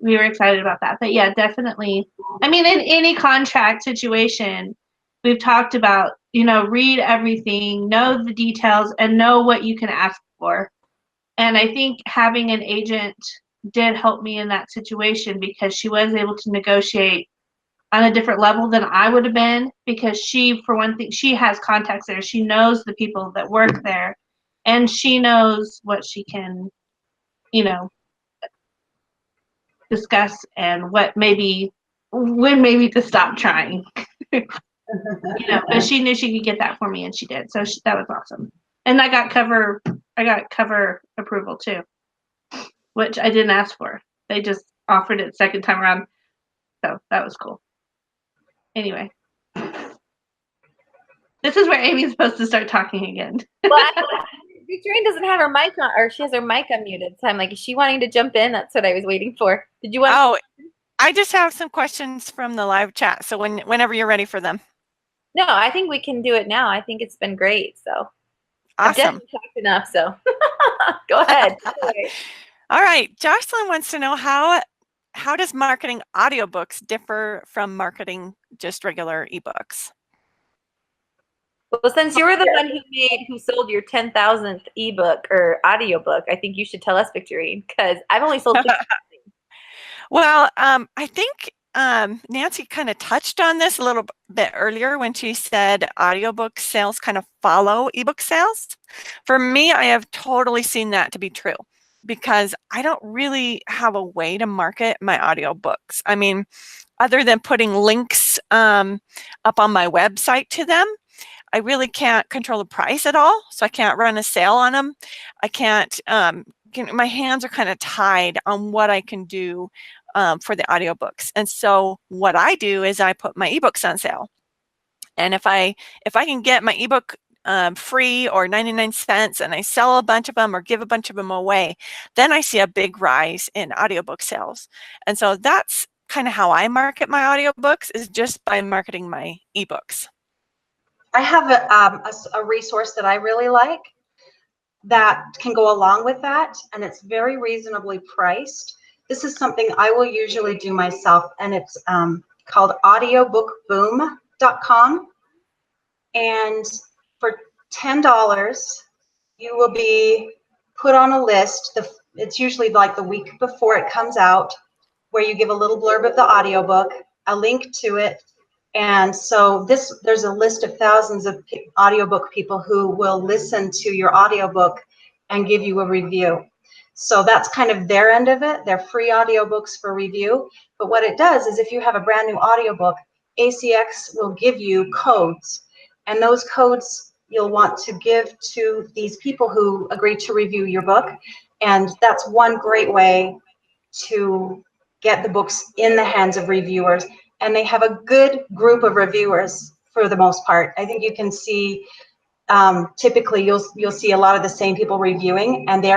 excited about that. But yeah, definitely. I mean, in any contract situation, we've talked about, read everything, know the details, and know what you can ask for. And I think having an agent did help me in that situation, because she was able to negotiate on a different level than I would have been, because she, for one thing, she has contacts there. She knows the people that work there, and she knows what she can, discuss, and when maybe to stop trying. But she knew she could get that for me, and she did. So that was awesome. And I got cover approval too, which I didn't ask for. They just offered it second time around. So that was cool. Anyway, this is where Amy's supposed to start talking again. Well, Victorine doesn't have her mic on, or she has her mic unmuted. So I'm like, is she wanting to jump in? That's what I was waiting for. Did you want? Oh, I just have some questions from the live chat. So whenever you're ready for them. No, I think we can do it now. I think it's been great. So Awesome. I've definitely talked enough. So go ahead. All right. Jocelyn wants to know how does marketing audiobooks differ from marketing just regular ebooks? Well, since you were the one who sold your 10,000th ebook or audiobook, I think you should tell us, Victorine, because I've only sold 50. Well, I think Nancy kind of touched on this a little bit earlier when she said audiobook sales kind of follow ebook sales. For me, I have totally seen that to be true, because I don't really have a way to market my audiobooks. I mean, other than putting links up on my website to them, I really can't control the price at all. So I can't run a sale on them. I can't, my hands are kind of tied on what I can do for the audiobooks. And so what I do is I put my ebooks on sale. And if I can get my ebook free or 99 cents and I sell a bunch of them or give a bunch of them away, then I see a big rise in audiobook sales. And so that's kind of how I market my audiobooks, is just by marketing my ebooks. I have a resource that I really like that can go along with that, and it's very reasonably priced. This is something I will usually do myself, and it's called audiobookboom.com. And for $10, you will be put on a list. It's usually like the week before it comes out, where you give a little blurb of the audiobook, a link to it. And so there's a list of thousands of audiobook people who will listen to your audiobook and give you a review. So that's kind of their end of it. They're free audiobooks for review. But what it does is, if you have a brand new audiobook, ACX will give you codes. And those codes you'll want to give to these people who agree to review your book. And that's one great way to get the books in the hands of reviewers. And they have a good group of reviewers for the most part. I think you can see, typically you'll see a lot of the same people reviewing, and they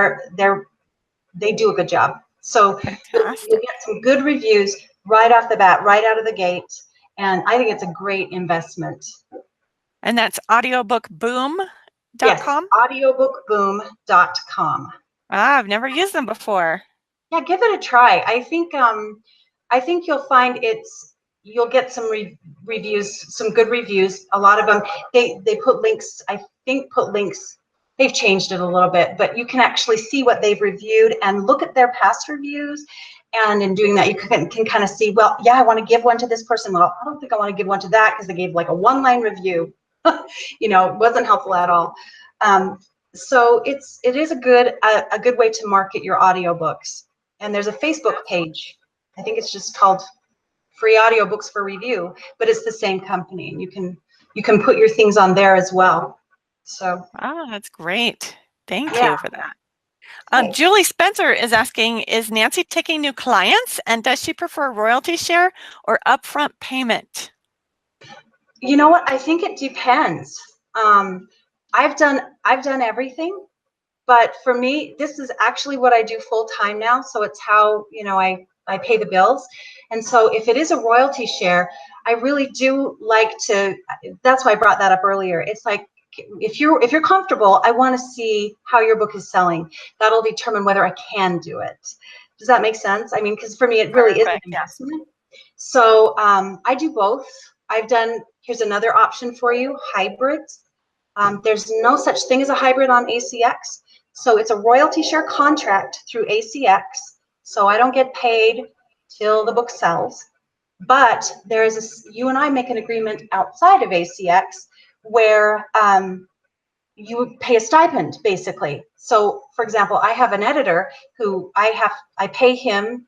do a good job. So you'll get some good reviews right off the bat, right out of the gate. And I think it's a great investment. And that's audiobookboom.com? Yes, audiobookboom.com. I've never used them before. Yeah, give it a try. I think you'll find you'll get some reviews, some good reviews. A lot of them, they put links, they've changed it a little bit, but you can actually see what they've reviewed and look at their past reviews. And in doing that, you can kind of see, well, yeah, I want to give one to this person. Well, I don't think I want to give one to that because they gave like a one-line review. Wasn't helpful at all. So it is a good way to market your audiobooks. And there's a Facebook page. I think it's just called Free Audiobooks for Review, but it's the same company. And you can put your things on there as well. So that's great. Thank you for that. Right. Julie Spencer is asking, is Nancy taking new clients, and does she prefer royalty share or upfront payment? You know what? I think it depends. I've done everything, but for me, this is actually what I do full time now. So it's how, I pay the bills. And so if it is a royalty share, I really do like to, that's why I brought that up earlier. It's like, if you're comfortable, I want to see how your book is selling. That'll determine whether I can do it. Does that make sense? I mean, because for me, it really is an Perfect, yeah. investment. So I do both. Here's another option for you, hybrids. There's no such thing as a hybrid on ACX. So it's a royalty share contract through ACX. So I don't get paid till the book sells. But you and I make an agreement outside of ACX where you pay a stipend, basically. So, for example, I have an editor who I pay him.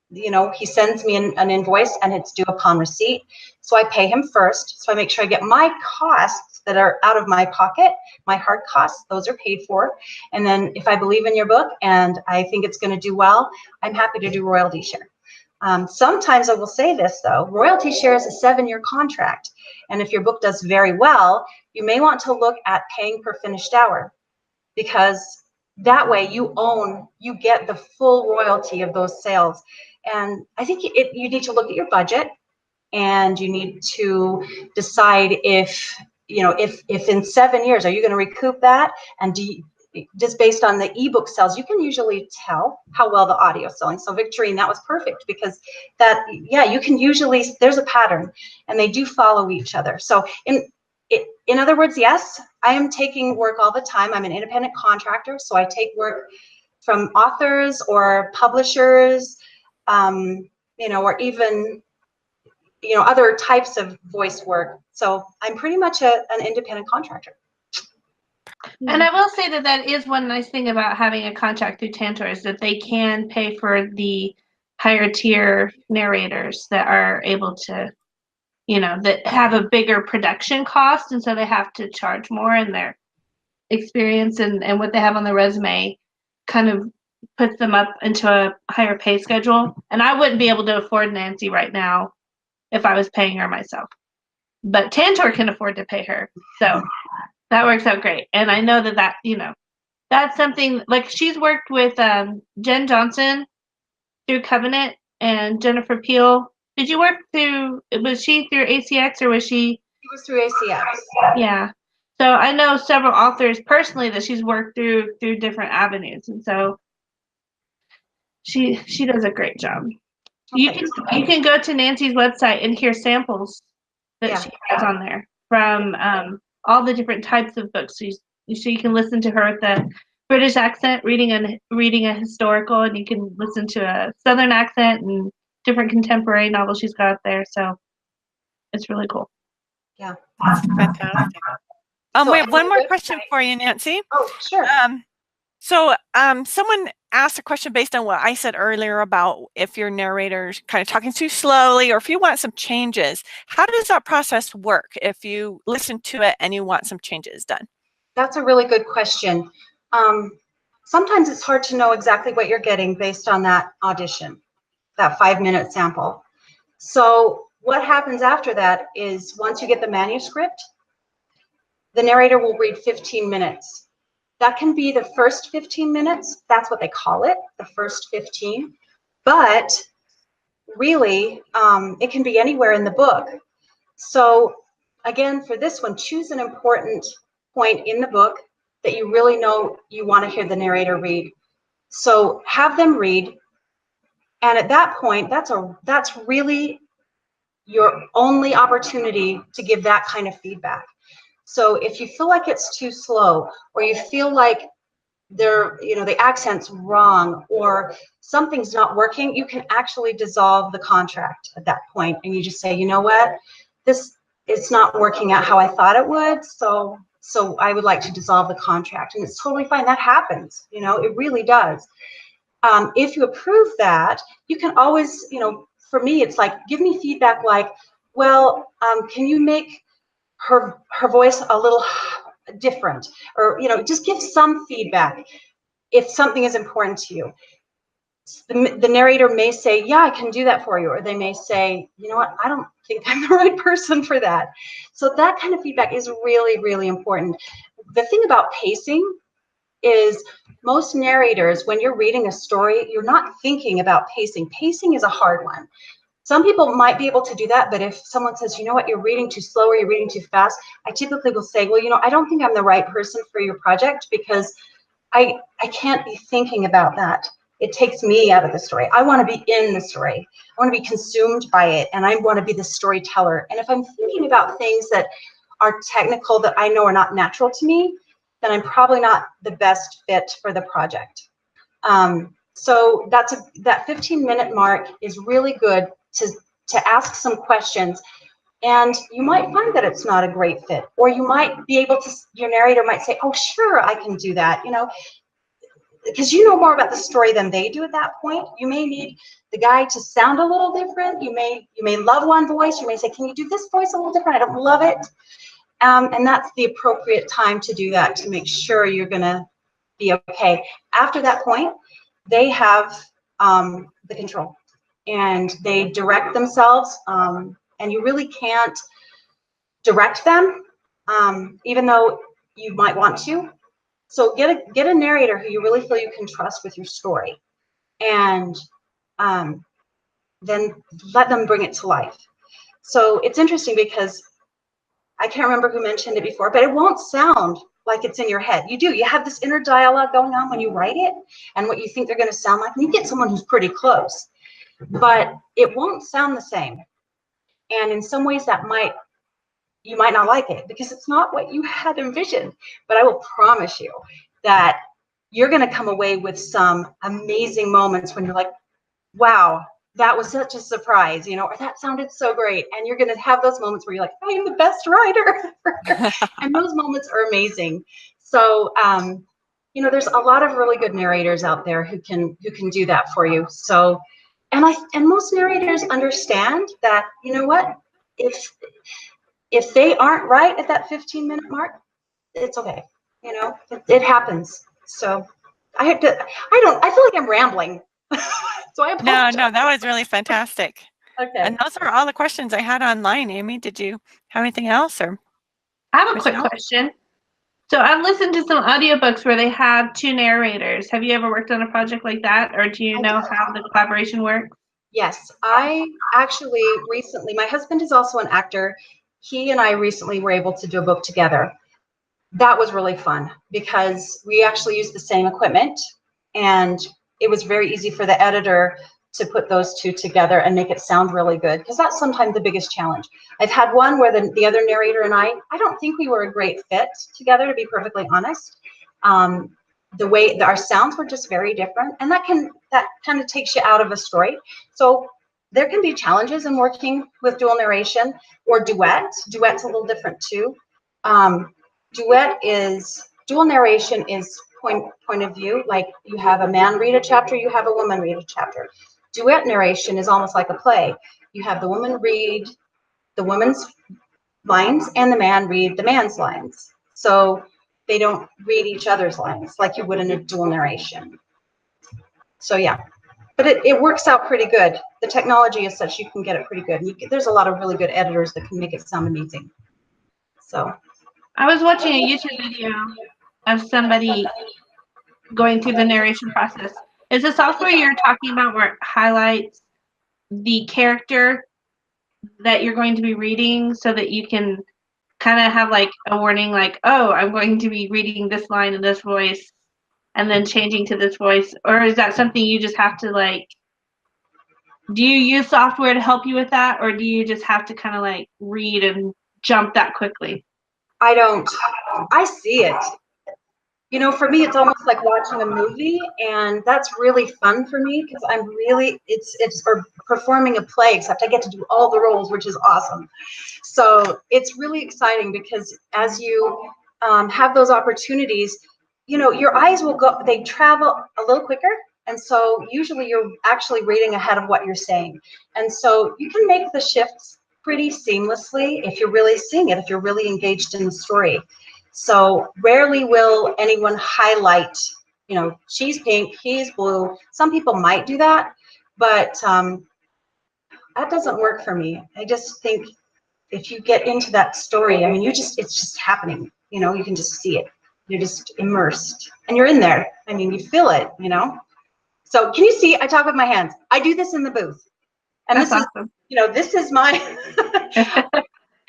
He sends me an invoice and it's due upon receipt. So I pay him first. So I make sure I get my costs that are out of my pocket, my hard costs, those are paid for. And then if I believe in your book and I think it's going to do well, I'm happy to do royalty share. Sometimes I will say this though, royalty share is a 7-year contract. And if your book does very well, you may want to look at paying per finished hour, because that way you get the full royalty of those sales. And I think you need to look at your budget, and you need to decide if in 7 years, are you going to recoup that? And just based on the ebook sales, you can usually tell how well the audio is selling. So Victorine, that was perfect, because you can usually, there's a pattern and they do follow each other. So in other words, yes, I am taking work all the time. I'm an independent contractor, so I take work from authors or publishers, or even other types of voice work. So I'm pretty much an independent contractor. And I will say that is one nice thing about having a contract through Tantor, is that they can pay for the higher tier narrators that are able to, that have a bigger production cost, and so they have to charge more, and their experience and what they have on their resume kind of puts them up into a higher pay schedule. And I wouldn't be able to afford Nancy right now if I was paying her myself. But Tantor can afford to pay her. So that works out great. And I know that that's something, like, she's worked with Jen Johnson through Covenant and Jennifer Peel. Did you work was she through ACX, or was she? It was through ACX. Yeah. So I know several authors personally that she's worked through different avenues. And so she does a great job. Okay. You can go to Nancy's website and hear samples that she has on there from all the different types of books. So you can listen to her with a British accent reading a historical, and you can listen to a Southern accent and different contemporary novels she's got there. So it's really cool. Yeah. That's fantastic. We have one more question for you, Nancy. Oh, sure. Someone asked a question based on what I said earlier about if your narrator's kind of talking too slowly, or if you want some changes. How does that process work if you listen to it and you want some changes done? That's a really good question. Sometimes it's hard to know exactly what you're getting based on that audition, that 5-minute sample. So what happens after that is, once you get the manuscript, the narrator will read 15 minutes. That can be the first 15 minutes. That's what they call it, the first 15. But really, it can be anywhere in the book. So again, for this one, choose an important point in the book that you really know you want to hear the narrator read. So have them read. And at that point, that's really your only opportunity to give that kind of feedback. So if you feel like it's too slow, or you feel like the accent's wrong, or something's not working, you can actually dissolve the contract at that point, and you just say, you know what, it's not working out how I thought it would, so I would like to dissolve the contract. And it's totally fine. That happens, it really does. If you approve that, you can always, for me, it's like, give me feedback like, well, can you make her voice a little different, or just give some feedback. if something is important to you. The narrator may say, yeah, I can do that for you. Or they may say, you know what, I don't think I'm the right person for that. So that kind of feedback is really, really important. The thing about pacing is most narrators, when you're reading a story, you're not thinking about pacing. Pacing is a hard one. Some people might be able to do that, but if someone says, you know what, you're reading too slow or you're reading too fast, I typically will say, well, you know, I don't think I'm the right person for your project because I can't be thinking about that. It takes me out of the story. I want to be in the story. I want to be consumed by it, and I want to be the storyteller. And if I'm thinking about things that are technical that I know are not natural to me, then I'm probably not the best fit for the project. So that 15-minute mark is really good to ask some questions. And you might find that it's not a great fit, or you might be able to, your narrator might say, oh, sure, I can do that, you know, because you know more about the story than they do at that point. You may need the guy to sound a little different. You may love one voice. You may say, can you do this voice a little different? I don't love it. And that's the appropriate time to do that, to make sure you're going to be okay. After that point, they have the control, and they direct themselves, and you really can't direct them, even though you might want to. So get a narrator who you really feel you can trust with your story, and then let them bring it to life. So it's interesting because I can't remember who mentioned it before, but it won't sound like it's in your head. You have this inner dialogue going on when you write it and what you think they're going to sound like. And you get someone who's pretty close, but it won't sound the same. And in some ways you might not like it because it's not what you had envisioned. But I will promise you that you're going to come away with some amazing moments when you're like, wow, that was such a surprise, you know, or that sounded so great. And you're going to have those moments where you're like, I am the best writer. And those moments are amazing. So, you know, there's a lot of really good narrators out there who can do that for you. So, and most narrators understand that, you know what, if they aren't right at that 15-minute mark, it's okay. You know, it happens. So I feel like I'm rambling. So I apologize. No, that was really fantastic. Okay. And those are all the questions I had online. Amy, did you have anything else? Or I have a quick question. So I've listened to some audiobooks where they have two narrators. Have you ever worked on a project like that, or do you know how the collaboration works? Yes, I actually recently, my husband is also an actor. He and I recently were able to do a book together. That was really fun because we actually used the same equipment, and it was very easy for the editor to put those two together and make it sound really good, because that's sometimes the biggest challenge. I've had one where the other narrator and I don't think we were a great fit together, to be perfectly honest. The way our sounds were just very different, and that kind of takes you out of a story. So there can be challenges in working with dual narration or duet. Duet's a little different too. Dual narration is point of view, like you have a man read a chapter, you have a woman read a chapter. Duet narration is almost like a play. You have the woman read the woman's lines and the man read the man's lines. So they don't read each other's lines like you would in a dual narration. So yeah, but it works out pretty good. The technology is such you can get it pretty good. There's a lot of really good editors that can make it sound amazing. So I was watching a YouTube video of somebody going through the narration process. Is the software you're talking about where it highlights the character that you're going to be reading so that you can kind of have like a warning like, oh, I'm going to be reading this line in this voice and then changing to this voice? Or is that something you just have to like, do you use software to help you with that, or do you just have to kind of like read and jump that quickly? I don't. I see it. You know, for me, it's almost like watching a movie, and that's really fun for me because it's performing a play, except I get to do all the roles, which is awesome. So it's really exciting because as you have those opportunities, you know, your eyes they travel a little quicker. And so usually you're actually reading ahead of what you're saying. And so you can make the shifts pretty seamlessly if you're really seeing it, if you're really engaged in the story. So rarely will anyone highlight you know, she's pink, he's blue. Some people might do that, but that doesn't work for me. I just think if you get into that story, I mean, it's just happening. You know, you can just see it. You're just immersed and you're in there. I mean, you feel it, you know? So can you see, I talk with my hands. I do this in the booth. And That's this is, awesome. you know, this is my,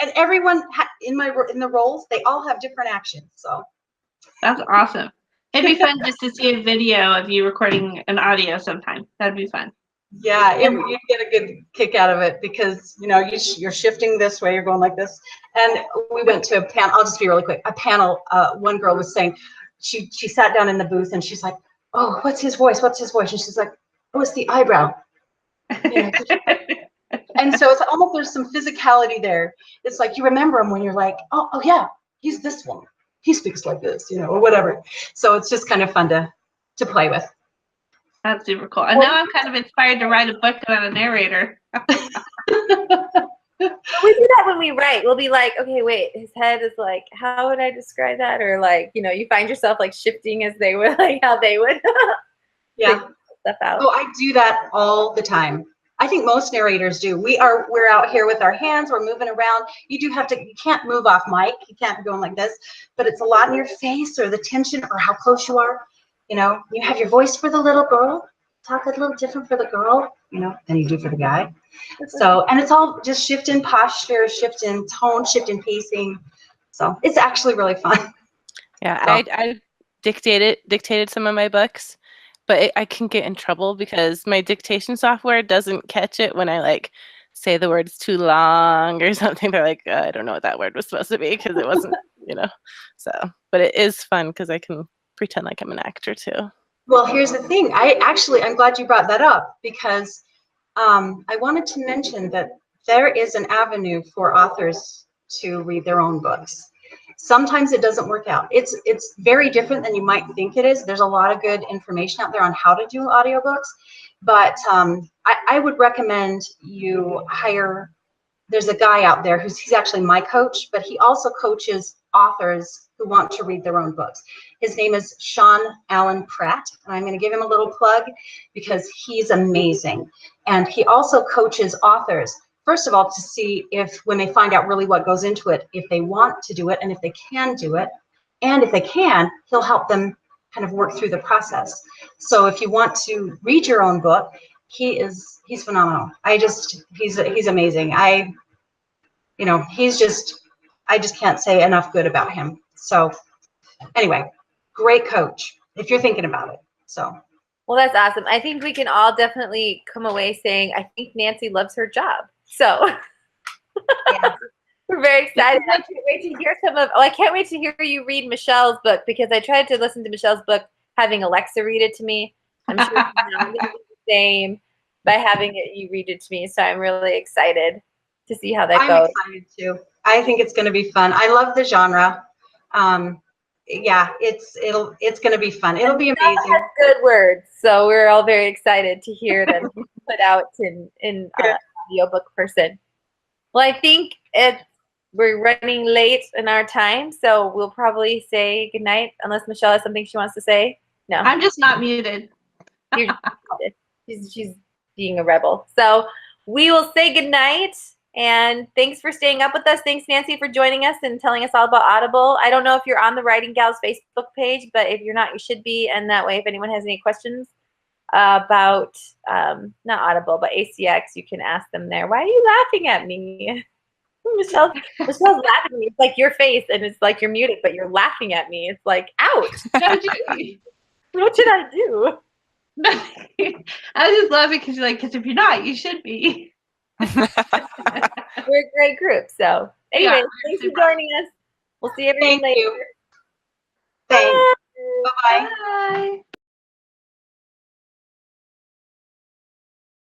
and everyone in the roles, they all have different actions. So That's awesome. It'd be fun just to see a video of you recording an audio sometime. That'd be fun. yeah, you get a good kick out of it because, you know, you're shifting this way, you're going like this. And we went to a panel, I'll just be really quick, a panel, one girl was saying, she sat down in the booth and she's like, oh, what's his voice? What's his voice? And she's like, oh, it's the eyebrow. You know, and so it's almost, there's some physicality there. It's like you remember him when you're like, oh yeah, he's this one. He speaks like this, you know, or whatever. So it's just kind of fun to play with. That's super cool. And now I'm kind of inspired to write a book about a narrator. We do that when we write. We'll be like, okay, wait, his head is like, how would I describe that? Or like, you know, you find yourself like shifting as they would, like how they would. Yeah. Stuff out. Oh, I do that all the time. I think most narrators do. We're out here with our hands, we're moving around. You can't move off mic. You can't be going like this, but it's a lot in your face or the tension or how close you are. You know, you have your voice for the little girl, talk a little different for the girl, you know, than you do for the guy. So, and it's all just shift in posture, shift in tone, shift in pacing. So it's actually really fun. Yeah, So. I dictated some of my books, but I can get in trouble because my dictation software doesn't catch it when I like say the word's too long or something. They're like, I don't know what that word was supposed to be because it wasn't, you know. So, but it is fun because I can pretend like I'm an actor too. Well, here's the thing. I'm glad you brought that up because I wanted to mention that there is an avenue for authors to read their own books. Sometimes it doesn't work out. It's very different than you might think it is. There's a lot of good information out there on how to do audiobooks, but I would recommend you hire, there's a guy out there he's actually my coach, but he also coaches authors who want to read their own books. His name is Sean Allen Pratt, and I'm going to give him a little plug because he's amazing. And he also coaches authors, first of all, to see if when they find out really what goes into it, if they want to do it and if they can do it. And if they can, he'll help them kind of work through the process. So if you want to read your own book, he's phenomenal. He's amazing. I just can't say enough good about him. So anyway, great coach if you're thinking about it. So. Well, that's awesome. I think we can all definitely come away saying, I think Nancy loves her job. So Yeah. we're very excited. I can't wait to hear I can't wait to hear you read Michelle's book because I tried to listen to Michelle's book having Alexa read it to me. I'm sure it's not going to be the same by having you read it to me. So I'm really excited to see how that goes. I'm excited too. I think it's going to be fun. I love the genre. Yeah, it's going to be fun. It'll be amazing. Has good words, so we're all very excited to hear them put out in audiobook person. Well, I think we're running late in our time, so we'll probably say goodnight unless Michelle has something she wants to say. No, I'm just not muted. You're just she's being a rebel. So we will say goodnight. And thanks for staying up with us. Thanks, Nancy, for joining us and telling us all about Audible. I don't know if you're on the Writing Gals Facebook page, but if you're not, you should be. And that way, if anyone has any questions about, not Audible, but ACX, you can ask them there. Why are you laughing at me? Michelle's laughing at me. It's like your face, and it's like you're muted, but you're laughing at me. It's like, ouch. What should I do? I was just laughing because you're like, because if you're not, you should be. We're a great group. So anyway, thanks for joining us. We'll see everyone later. Thanks. Bye. Bye-bye. Bye.